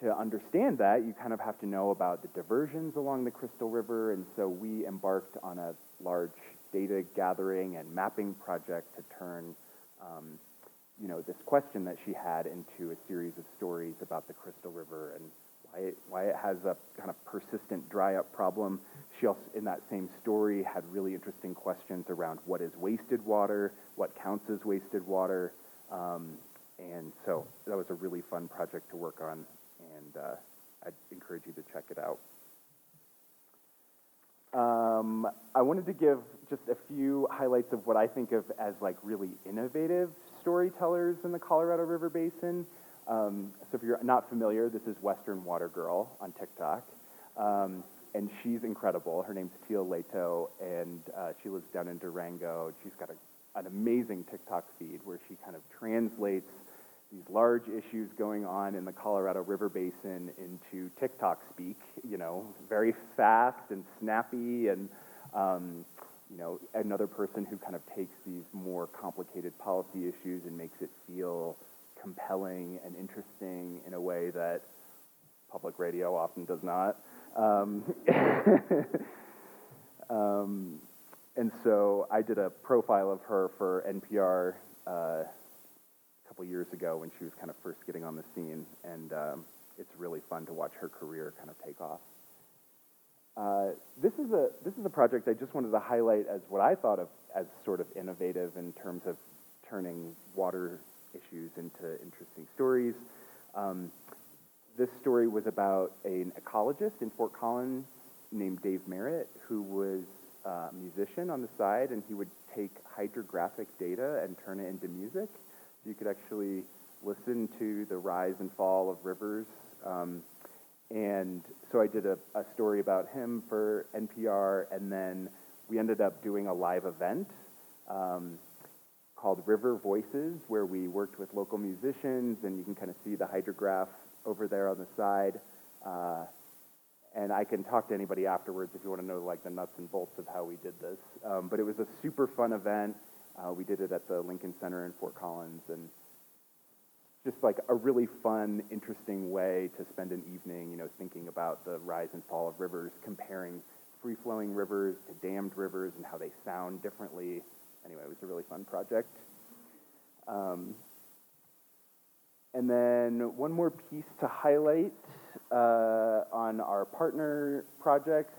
to understand that, you kind of have to know about the diversions along the Crystal River. And so we embarked on a large data gathering and mapping project to turn you know, this question that she had into a series of stories about the Crystal River and why it has a kind of persistent dry up problem. She also, in that same story, had really interesting questions around what is wasted water, what counts as wasted water, and so that was a really fun project to work on, and I'd encourage you to check it out. I wanted to give just a few highlights of what I think of as like really innovative storytellers in the Colorado River Basin. So if you're not familiar, this is Western Water Girl on TikTok. And she's incredible. Her name's Teal Leto, and she lives down in Durango. She's got an amazing TikTok feed where she kind of translates these large issues going on in the Colorado River Basin into TikTok speak, you know, very fast and snappy, and, you know, another person who kind of takes these more complicated policy issues and makes it feel compelling and interesting in a way that public radio often does not. And so I did a profile of her for NPR a couple years ago when she was kind of first getting on the scene, and it's really fun to watch her career kind of take off. This is a project I just wanted to highlight as what I thought of as sort of innovative in terms of turning water issues into interesting stories. This story was about an ecologist in Fort Collins named Dave Merritt, who was a musician on the side, and he would take hydrographic data and turn it into music. You could actually listen to the rise and fall of rivers. And so I did a story about him for NPR, and then we ended up doing a live event called River Voices, where we worked with local musicians, and you can kind of see the hydrograph over there on the side. And I can talk to anybody afterwards if you want to know like the nuts and bolts of how we did this. But it was a super fun event. We did it at the Lincoln Center in Fort Collins, and just like a really fun, interesting way to spend an evening, you know, thinking about the rise and fall of rivers, comparing free-flowing rivers to dammed rivers and how they sound differently. Anyway, it was a really fun project. And then one more piece to highlight on our partner projects.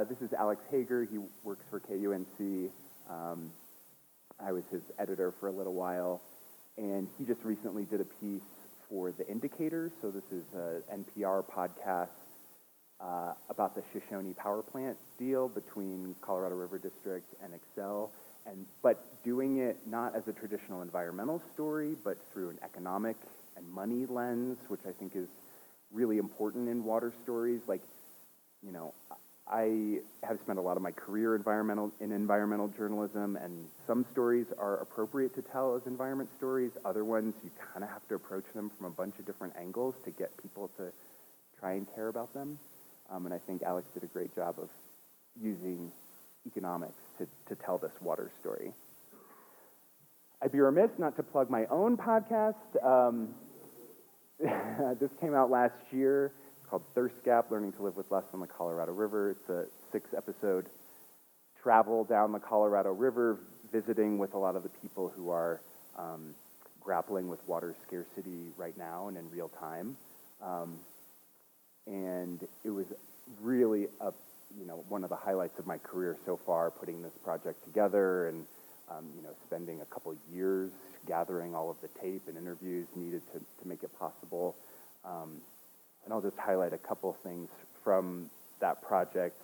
This is Alex Hager. He works for KUNC. I was his editor for a little while. And he just recently did a piece for The Indicator. So this is an NPR podcast about the Shoshone power plant deal between Colorado River District and Excel. But doing it not as a traditional environmental story, but through an economic and money lens, which I think is really important in water stories. Like, you know, I have spent a lot of my career in environmental journalism, and some stories are appropriate to tell as environment stories. Other ones, you kind of have to approach them from a bunch of different angles to get people to try and care about them. And I think Alex did a great job of using economics to tell this water story. I'd be remiss not to plug my own podcast. This came out last year. It's called Thirst Gap, Learning to Live with Less on the Colorado River. It's a 6-episode travel down the Colorado River, visiting with a lot of the people who are grappling with water scarcity right now and in real time. And it was really one of the highlights of my career so far, putting this project together and spending a couple years gathering all of the tape and interviews needed to make it possible. And I'll just highlight a couple things from that project.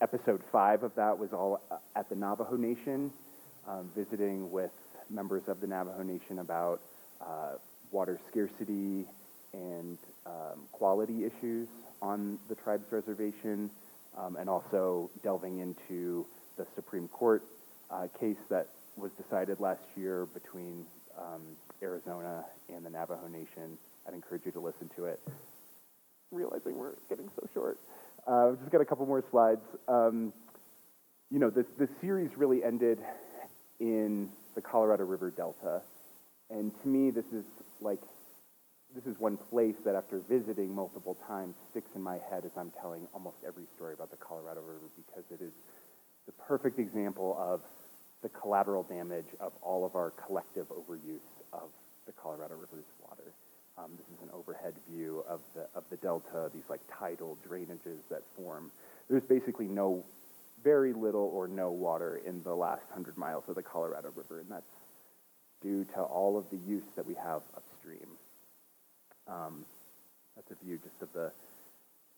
Episode 5 of that was all at the Navajo Nation, visiting with members of the Navajo Nation about water scarcity and quality issues on the tribe's reservation, and also delving into the Supreme Court case that was decided last year between Arizona and the Navajo Nation. I'd encourage you to listen to it. Realizing we're getting so short. I've just got a couple more slides. The series really ended in the Colorado River Delta. And to me, this is one place that after visiting multiple times sticks in my head as I'm telling almost every story about the Colorado River, because it is the perfect example of the collateral damage of all of our collective overuse of the Colorado River's water. This is an overhead view of the delta, these like tidal drainages that form. There's basically very little or no water in the last 100 miles of the Colorado River, and that's due to all of the use that we have upstream. That's a view just of the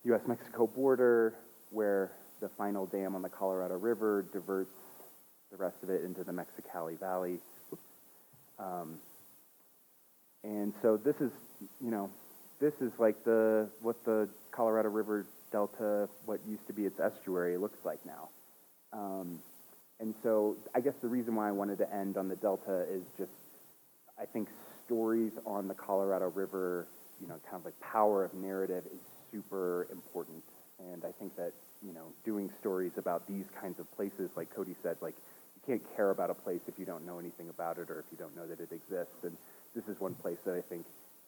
U.S.-Mexico border, where the final dam on the Colorado River diverts the rest of it into the Mexicali Valley. And so this is like what the Colorado River Delta, what used to be its estuary, looks like now. And so I guess the reason why I wanted to end on the Delta is just, I think stories on the Colorado River, kind of like power of narrative is super important. And I think that, doing stories about these kinds of places, like Cody said, like you can't care about a place if you don't know anything about it or if you don't know that it exists. And this is one place that I think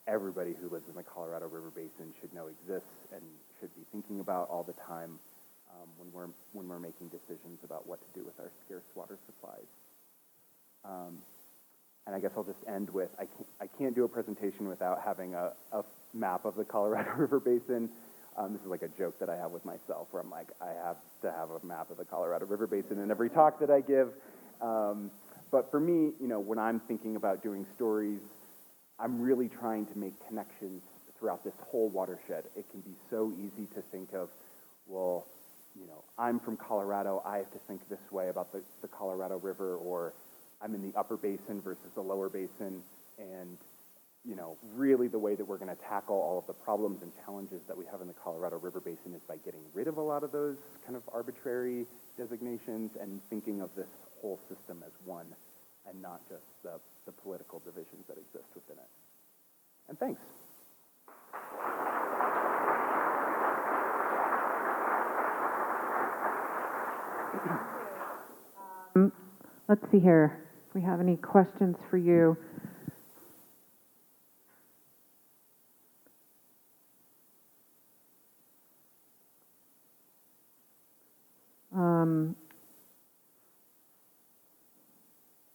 everybody who lives in the Colorado River Basin should know exists and should be thinking about all the time when we're making decisions about what to do with our scarce water supplies. And I guess I'll just end with, I can't do a presentation without having a map of the Colorado River Basin. This is like a joke that I have with myself, where I'm like, I have to have a map of the Colorado River Basin in every talk that I give. But for me, when I'm thinking about doing stories, I'm really trying to make connections throughout this whole watershed. It can be so easy to think of, well, I'm from Colorado, I have to think this way about the Colorado River, or I'm in the upper basin versus the lower basin, and you know, really the way that we're going to tackle all of the problems and challenges that we have in the Colorado River Basin is by getting rid of a lot of those kind of arbitrary designations and thinking of this whole system as one and not just the political divisions that exist within it. And thanks. Let's see here. If we have any questions for you.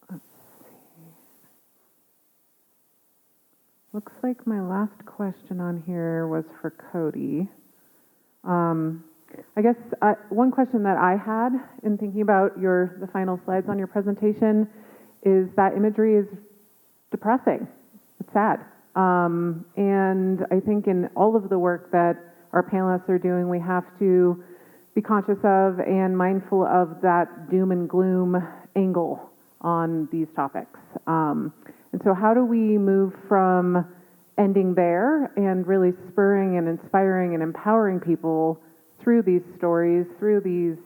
Let's see. Looks like my last question on here was for Cody. I guess one question that I had in thinking about the final slides on your presentation is that imagery is depressing. It's sad. And I think in all of the work that our panelists are doing, we have to be conscious of and mindful of that doom and gloom angle on these topics. And so how do we move from ending there and really spurring and inspiring and empowering people through these stories, through these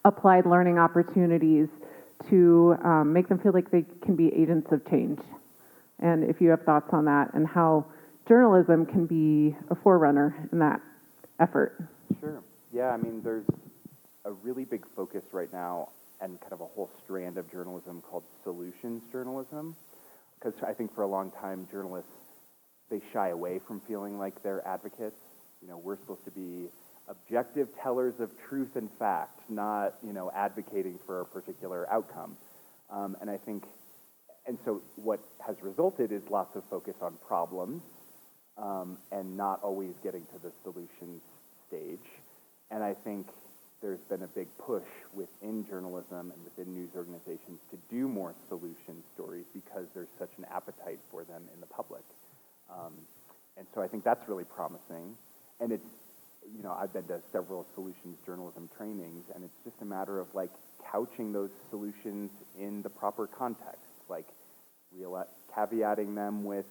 applied learning opportunities to make them feel like they can be agents of change? And if you have thoughts on that and how journalism can be a forerunner in that effort. Sure. Yeah, I mean, there's a really big focus right now and kind of a whole strand of journalism called solutions journalism. Because I think for a long time, journalists, they shy away from feeling like they're advocates. You know, we're supposed to be objective tellers of truth and fact, not, you know, advocating for a particular outcome. And I think, and so what has resulted is lots of focus on problems and not always getting to the solutions stage. And I think there's been a big push within journalism and within news organizations to do more solution stories because there's such an appetite for them in the public. And so I think that's really promising. And it's, you know, I've been to several solutions journalism trainings, and it's just a matter of like couching those solutions in the proper context, like caveating them with,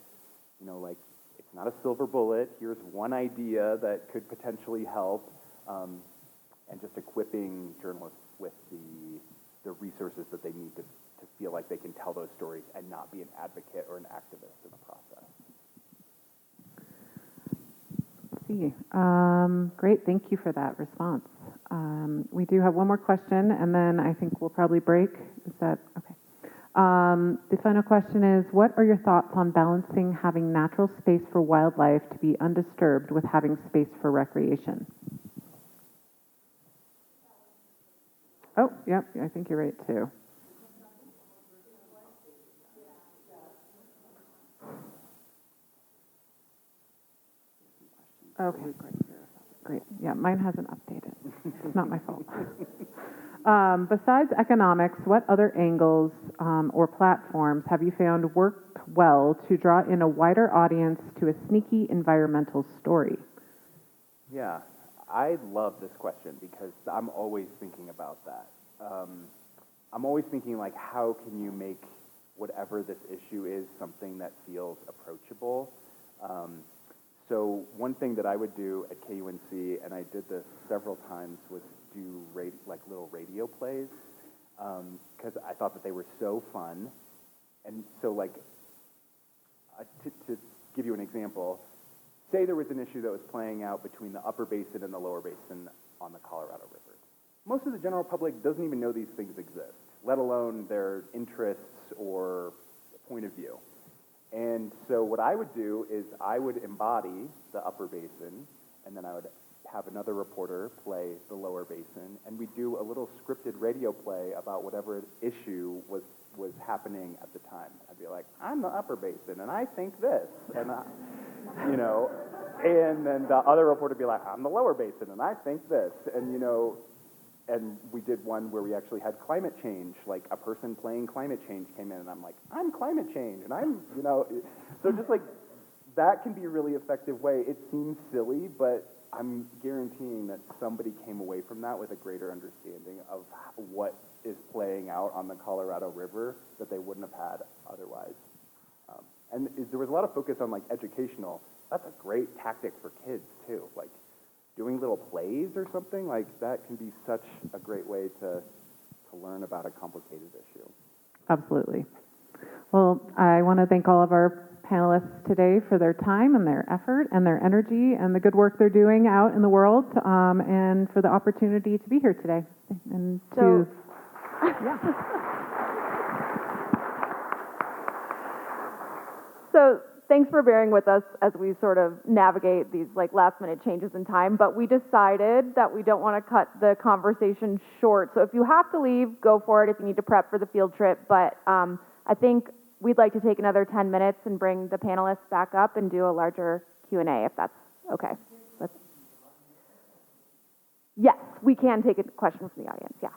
you know, like it's not a silver bullet. Here's one idea that could potentially help, and just equipping journalists with the resources that they need to feel like they can tell those stories and not be an advocate or an activist in the process. See. Great, thank you for that response. We do have one more question, and then I think we'll probably break. Is that okay? The final question is, what are your thoughts on balancing having natural space for wildlife to be undisturbed with having space for recreation? Oh, yep, I think you're right too. Okay, great. Yeah, mine hasn't updated. It's not my fault. Besides economics, what other angles or platforms have you found worked well to draw in a wider audience to a sneaky environmental story? Yeah, I love this question because I'm always thinking about that. I'm always thinking, like, how can you make whatever this issue is something that feels approachable? So one thing that I would do at KUNC, and I did this several times, was do like little radio plays, because I thought that they were so fun. And so, like, to give you an example, say there was an issue that was playing out between the upper basin and the lower basin on the Colorado River. Most of the general public doesn't even know these things exist, let alone their interests or point of view. And so what I would do is I would embody the upper basin, and then I would have another reporter play the lower basin, and we'd do a little scripted radio play about whatever issue was happening at the time. I'd be like, I'm the upper basin, and I think this, and you know, and then the other reporter would be like, I'm the lower basin, and I think this, and you know, and we did one where we actually had climate change, like a person playing climate change came in, and I'm like, I'm climate change, and I'm, you know, so just like, that can be a really effective way. It seems silly, but I'm guaranteeing that somebody came away from that with a greater understanding of what is playing out on the Colorado River that they wouldn't have had otherwise. There was a lot of focus on like educational. That's a great tactic for kids too. Like doing little plays or something like that can be such a great way to learn about a complicated issue. Absolutely. Well, I want to thank all of our panelists today for their time and their effort and their energy and the good work they're doing out in the world, and for the opportunity to be here today. And to, So thanks for bearing with us as we sort of navigate these like last minute changes in time, but we decided that we don't want to cut the conversation short. So if you have to leave, go for it if you need to prep for the field trip, but I think we'd like to take another 10 minutes and bring the panelists back up and do a larger Q&A if that's okay. Yes, we can take a question from the audience, yeah.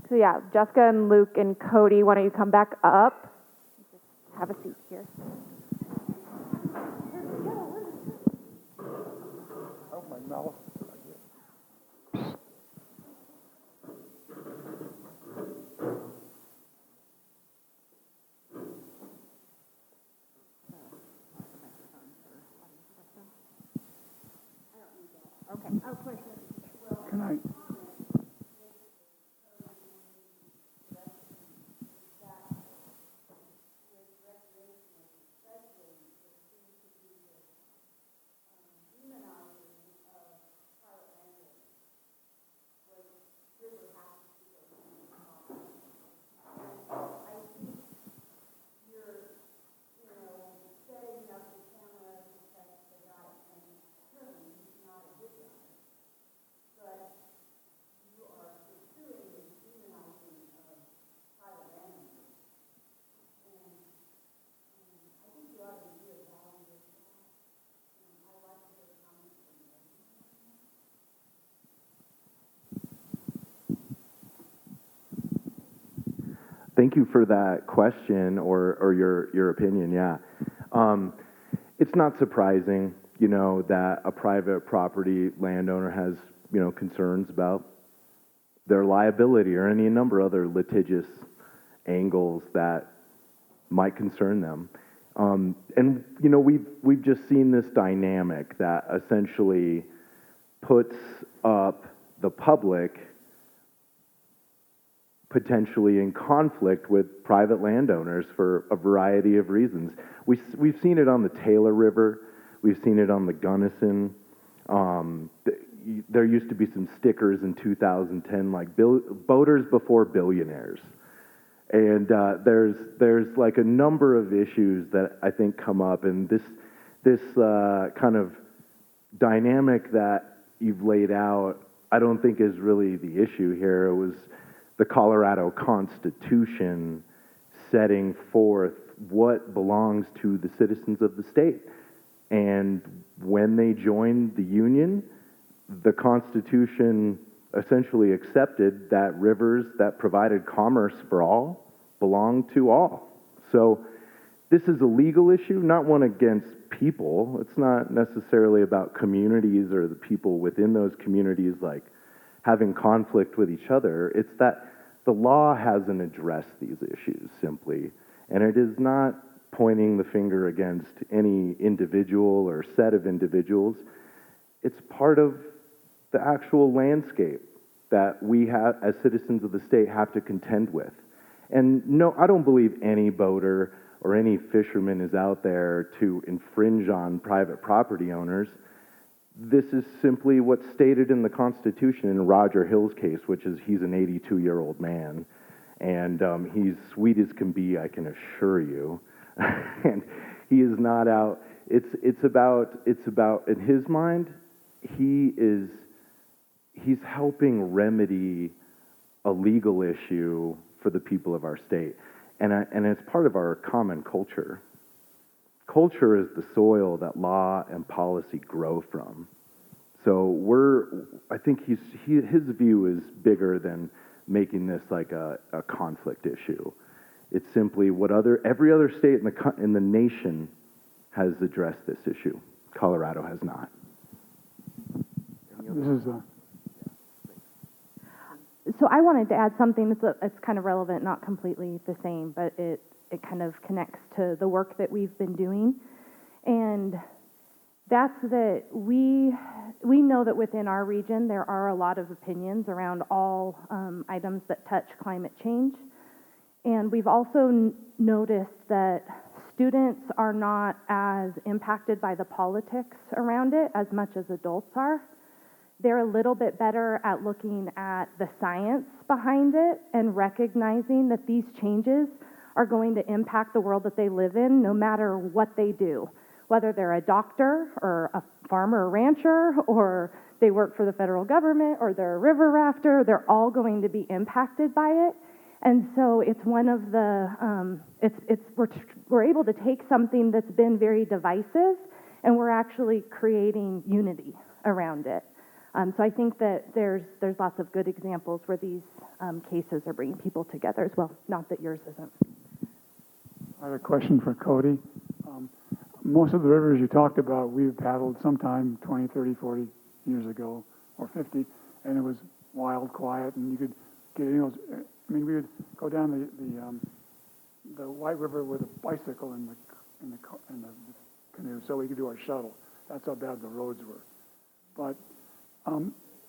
So yeah, Jessica and Luke and Cody, why don't you come back up? Have a seat here. Oh, my mouth. Can I? Thank you for that question or your opinion, yeah. It's not surprising, that a private property landowner has, concerns about their liability or any number of other litigious angles that might concern them. And, we've just seen this dynamic that essentially puts up the public potentially in conflict with private landowners for a variety of reasons. We've seen it on the Taylor River. We've seen it on the Gunnison. There used to be some stickers in 2010, like boaters before billionaires. And there's like a number of issues that I think come up, and this kind of dynamic that you've laid out, I don't think is really the issue here. It was the Colorado Constitution setting forth what belongs to the citizens of the state. And when they joined the Union, the Constitution essentially accepted that rivers that provided commerce for all belong to all. So this is a legal issue, not one against people. It's not necessarily about communities or the people within those communities like having conflict with each other. It's that the law hasn't addressed these issues simply, and it is not pointing the finger against any individual or set of individuals. It's part of the actual landscape that we have, as citizens of the state, have to contend with. And no, I don't believe any boater or any fisherman is out there to infringe on private property owners. This is simply what's stated in the Constitution in Roger Hill's case, which is he's an 82-year-old man, and he's sweet as can be, I can assure you. And he is not out. It's about in his mind, he's helping remedy a legal issue for the people of our state, and it's part of our common culture. Culture is the soil that law and policy grow from. So I think his view is bigger than making this like a conflict issue. It's simply what every other state in the nation has addressed this issue. Colorado has not. This is So I wanted to add something it's kind of relevant, not completely the same, but it kind of connects to the work that we've been doing. And that's that we know that within our region there are a lot of opinions around all items that touch climate change. And we've also noticed that students are not as impacted by the politics around it as much as adults are. They're a little bit better at looking at the science behind it and recognizing that these changes are going to impact the world that they live in no matter what they do. Whether they're a doctor or a farmer or rancher or they work for the federal government or they're a river rafter, they're all going to be impacted by it. And so it's one of the, we're able to take something that's been very divisive and we're actually creating unity around it. So I think that there's lots of good examples where these cases are bringing people together as well. Not that yours isn't. I have a question for Cody. Most of the rivers you talked about, we've paddled sometime 20, 30, 40 years ago, or 50, and it was wild, quiet, and you could get in those. I mean, we would go down the White River with a bicycle in the canoe, so we could do our shuttle. That's how bad the roads were. But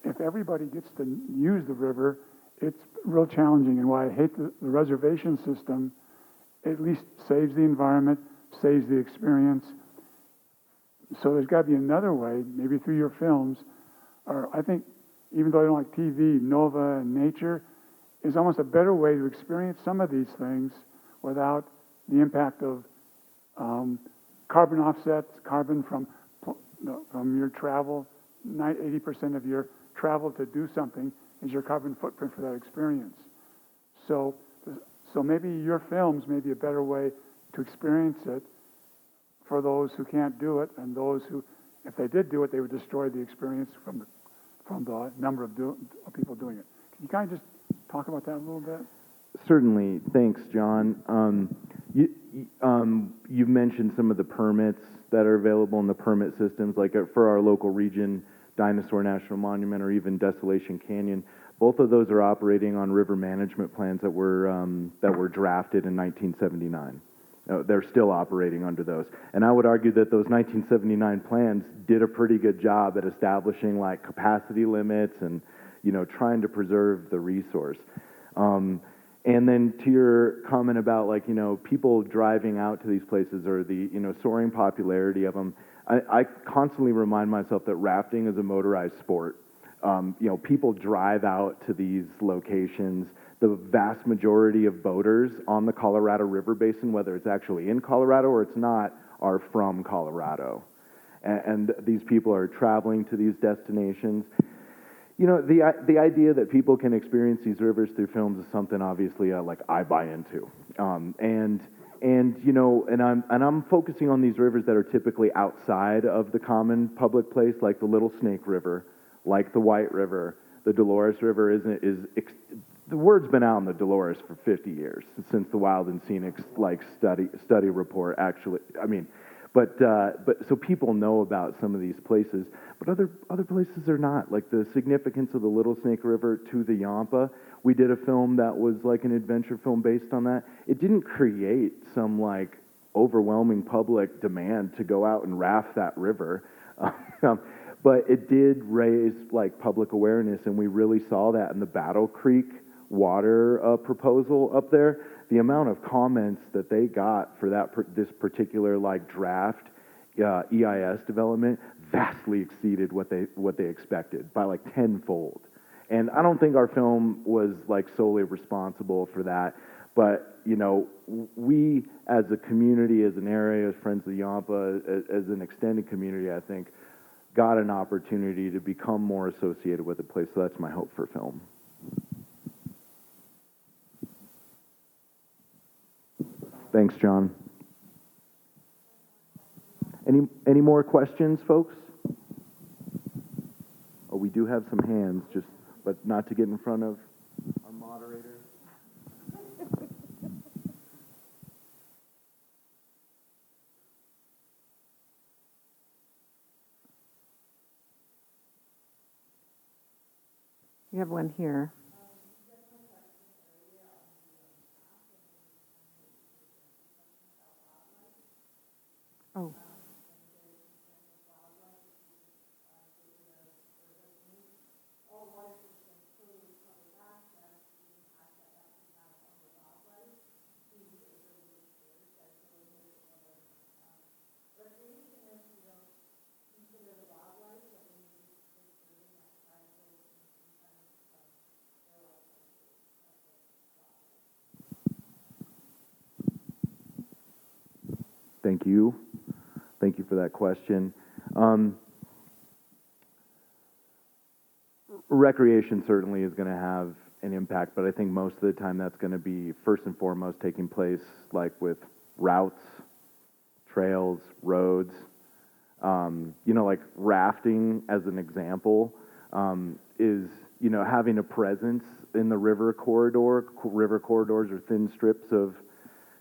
if everybody gets to use the river, it's real challenging. And why I hate the reservation system, at least saves the environment, saves the experience. So there's got to be another way, maybe through your films, or I think, even though I don't like TV, Nova and nature is almost a better way to experience some of these things without the impact of carbon offsets, carbon from your travel. 80% of your travel to do something is your carbon footprint for that experience. So maybe your films may be a better way to experience it for those who can't do it, and those who, if they did do it, they would destroy the experience from the number of people doing it. Can you kind of just talk about that a little bit? Certainly. Thanks, John. You've mentioned some of the permits that are available in the permit systems, like for our local region, Dinosaur National Monument, or even Desolation Canyon. Both of those are operating on river management plans that were drafted in 1979. They're still operating under those. And I would argue that those 1979 plans did a pretty good job at establishing like capacity limits and, trying to preserve the resource. And then to your comment about people driving out to these places or the, soaring popularity of them, I constantly remind myself that rafting is a motorized sport. People drive out to these locations. The vast majority of boaters on the Colorado River Basin, whether it's actually in Colorado or it's not, are from Colorado. And these people are traveling to these destinations. The idea that people can experience these rivers through films is something obviously I buy into. And I'm focusing on these rivers that are typically outside of the common public place, like the Little Snake River, like the White River. The Dolores River the word's been out on the Dolores for 50 years, since the Wild and Scenic study report actually. But so people know about some of these places, but other places are not. Like the significance of the Little Snake River to the Yampa. We did a film that was like an adventure film based on that. It didn't create some overwhelming public demand to go out and raft that river. But it did raise public awareness, and we really saw that in the Battle Creek water proposal up there. The amount of comments that they got for this particular draft EIS development vastly exceeded what they expected by tenfold. And I don't think our film was solely responsible for that, but we as a community, as an area, as Friends of the Yampa, as an extended community, I think got an opportunity to become more associated with the place. So that's my hope for film. Thanks, John. Any more questions, folks? Oh, we do have some hands, but not to get in front of our moderator. We have one here. Oh. Thank you. Thank you for that question. Recreation certainly is going to have an impact, but I think most of the time that's going to be first and foremost taking place like with routes, trails, roads. Like rafting as an example is, having a presence in the river corridor. River corridors are thin strips of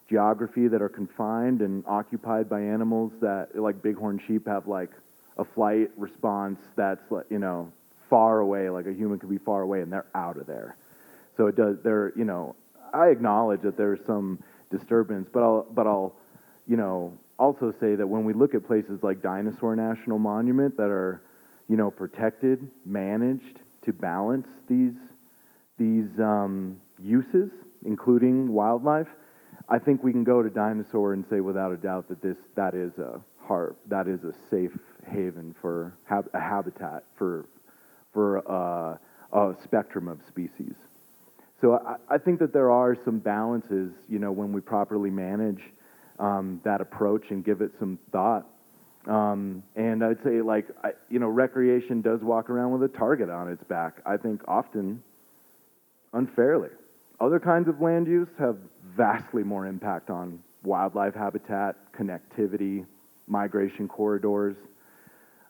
geography that are confined and occupied by animals that, like bighorn sheep, have like a flight response that's, far away, like a human could be far away, and they're out of there. So it does, I acknowledge that there's some disturbance, but I'll also say that when we look at places like Dinosaur National Monument that are, protected, managed to balance these uses, including wildlife, I think we can go to Dinosaur and say without a doubt that that is a safe haven for a habitat for a spectrum of species. So I think that there are some balances, when we properly manage that approach and give it some thought. And I'd say, recreation does walk around with a target on its back, I think often unfairly. Other kinds of land use have vastly more impact on wildlife habitat, connectivity, migration corridors.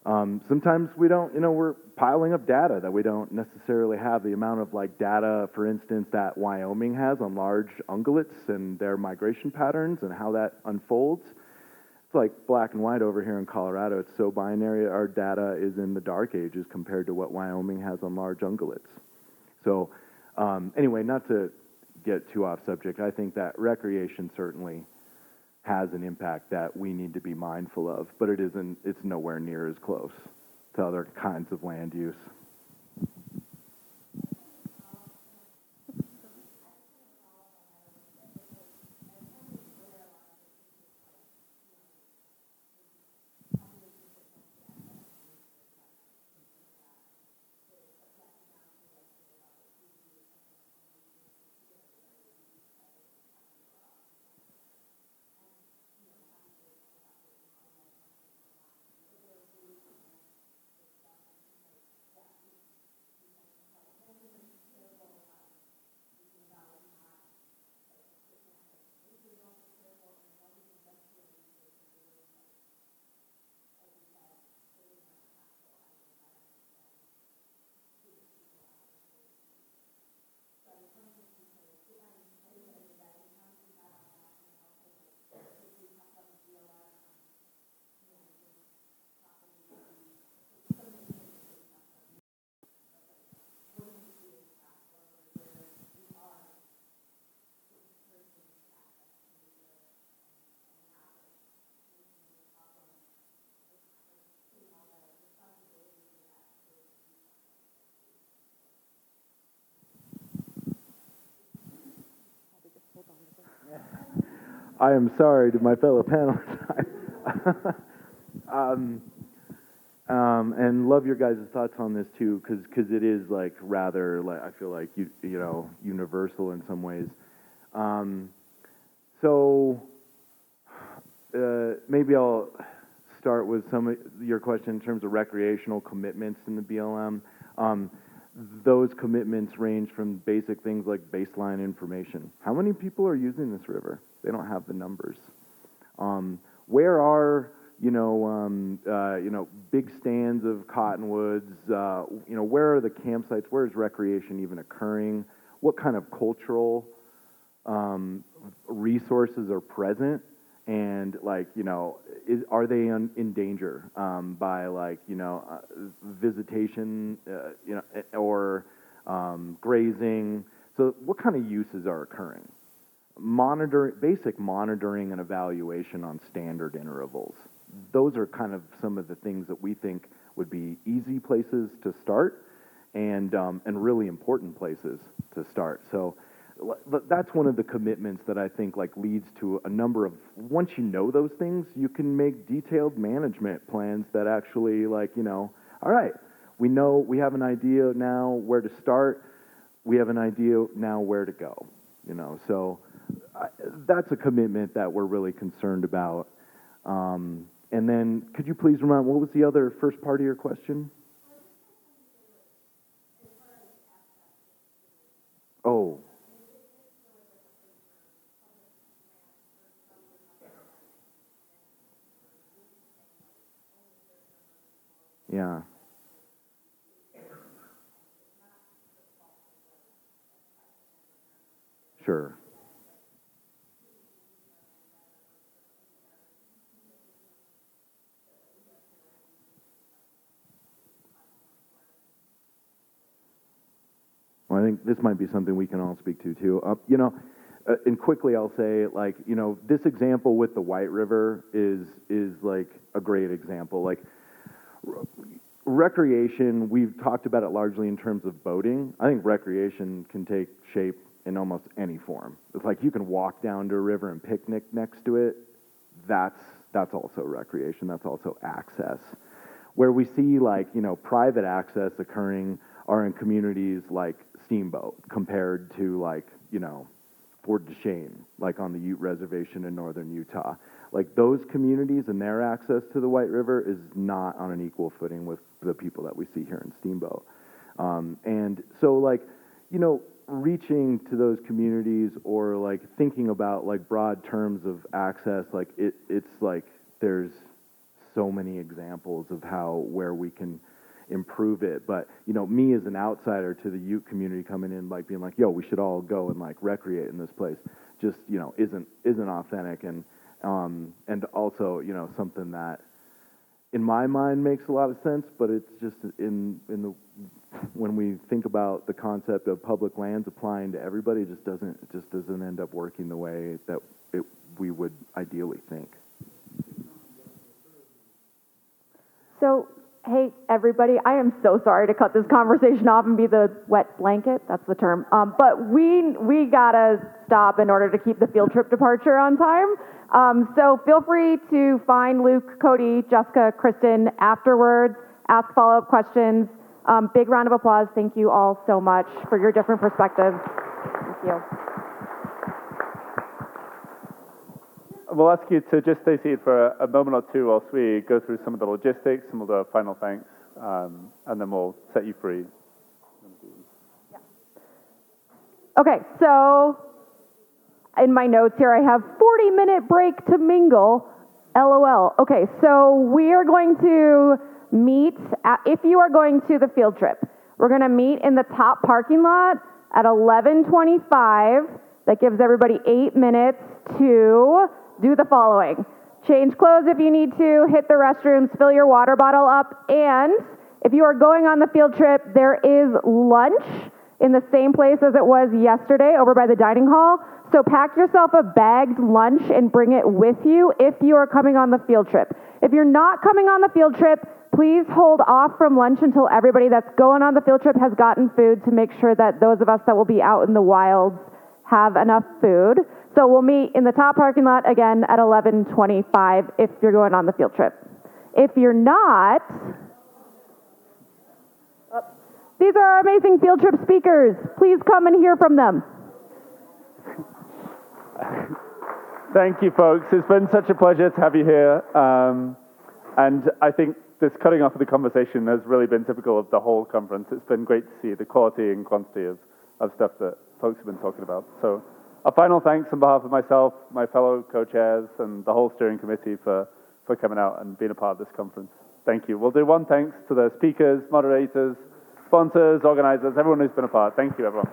Sometimes we don't, we're piling up data that we don't necessarily have. The amount of data, for instance, that Wyoming has on large ungulates and their migration patterns and how that unfolds. It's like black and white over here in Colorado. It's so binary. Our data is in the dark ages compared to what Wyoming has on large ungulates. So anyway, not to get too off subject, I think that recreation certainly has an impact that we need to be mindful of, but it's nowhere near as close to other kinds of land use. I am sorry to my fellow panelists. And love your guys' thoughts on this too, because it is rather I feel like universal in some ways. So maybe I'll start with some of your question in terms of recreational commitments in the BLM. Those commitments range from basic things like baseline information. How many people are using this river? They don't have the numbers. Where are big stands of cottonwoods? Where are the campsites? Where is recreation even occurring? What kind of cultural resources are present? And are they in danger by visitation, or grazing. So what kind of uses are occurring? Basic monitoring and evaluation on standard intervals. Those are kind of some of the things that we think would be easy places to start and really important places to start. So that's one of the commitments that I think like leads to a number of, once you know those things, you can make detailed management plans that actually like, all right, we know, we have an idea now where to start, we have an idea now where to go, so that's a commitment that we're really concerned about. And then could you please remind, what was the other first part of your question? Oh. Yeah. Sure. Well, I think this might be something we can all speak to too. And quickly I'll say, like, this example with the White River is like a great example. Like, recreation, we've talked about it largely in terms of boating. I think recreation can take shape in almost any form. It's like you can walk down to a river and picnic next to it. That's also recreation. That's also access. Where we see like, private access occurring are in communities like Steamboat compared to like, Fort Duchesne, like on the Ute Reservation in northern Utah. Like those communities and their access to the White River is not on an equal footing with the people that we see here in Steamboat. And so like, reaching to those communities or like thinking about like broad terms of access, like it's like there's so many examples of where we can improve it. But, me as an outsider to the Ute community coming in, like being like, yo, we should all go and like recreate in this place, just, isn't authentic. And also, something that in my mind makes a lot of sense, but it's just when we think about the concept of public lands applying to everybody, it just doesn't end up working the way that we would ideally think. So, hey, everybody, I am so sorry to cut this conversation off and be the wet blanket, that's the term, but we gotta stop in order to keep the field trip departure on time. So feel free to find Luke, Cody, Jessica, Kristen afterwards, ask follow-up questions. Big round of applause. Thank you all so much for your different perspectives. Thank you. We'll ask you to just stay seated for a moment or two whilst we go through some of the logistics, some of the final thanks, and then we'll set you free. Yeah. Okay, so in my notes here I have 40-minute break to mingle, LOL. Okay, so we are going to meet, if you are going to the field trip, we're going to meet in the top parking lot at 11:25. That gives everybody 8 minutes to do the following. Change clothes if you need to, hit the restrooms, fill your water bottle up, and if you are going on the field trip, there is lunch in the same place as it was yesterday over by the dining hall. So pack yourself a bagged lunch and bring it with you if you are coming on the field trip. If you're not coming on the field trip, please hold off from lunch until everybody that's going on the field trip has gotten food to make sure that those of us that will be out in the wilds have enough food. So we'll meet in the top parking lot again at 11:25 if you're going on the field trip. If you're not, these are our amazing field trip speakers. Please come and hear from them. Thank you, folks. It's been such a pleasure to have you here. And I think this cutting off of the conversation has really been typical of the whole conference. It's been great to see the quality and quantity of stuff that folks have been talking about. So a final thanks on behalf of myself, my fellow co-chairs, and the whole steering committee for coming out and being a part of this conference. Thank you. We'll do one thanks to the speakers, moderators, sponsors, organizers, everyone who's been a part. Thank you, everyone.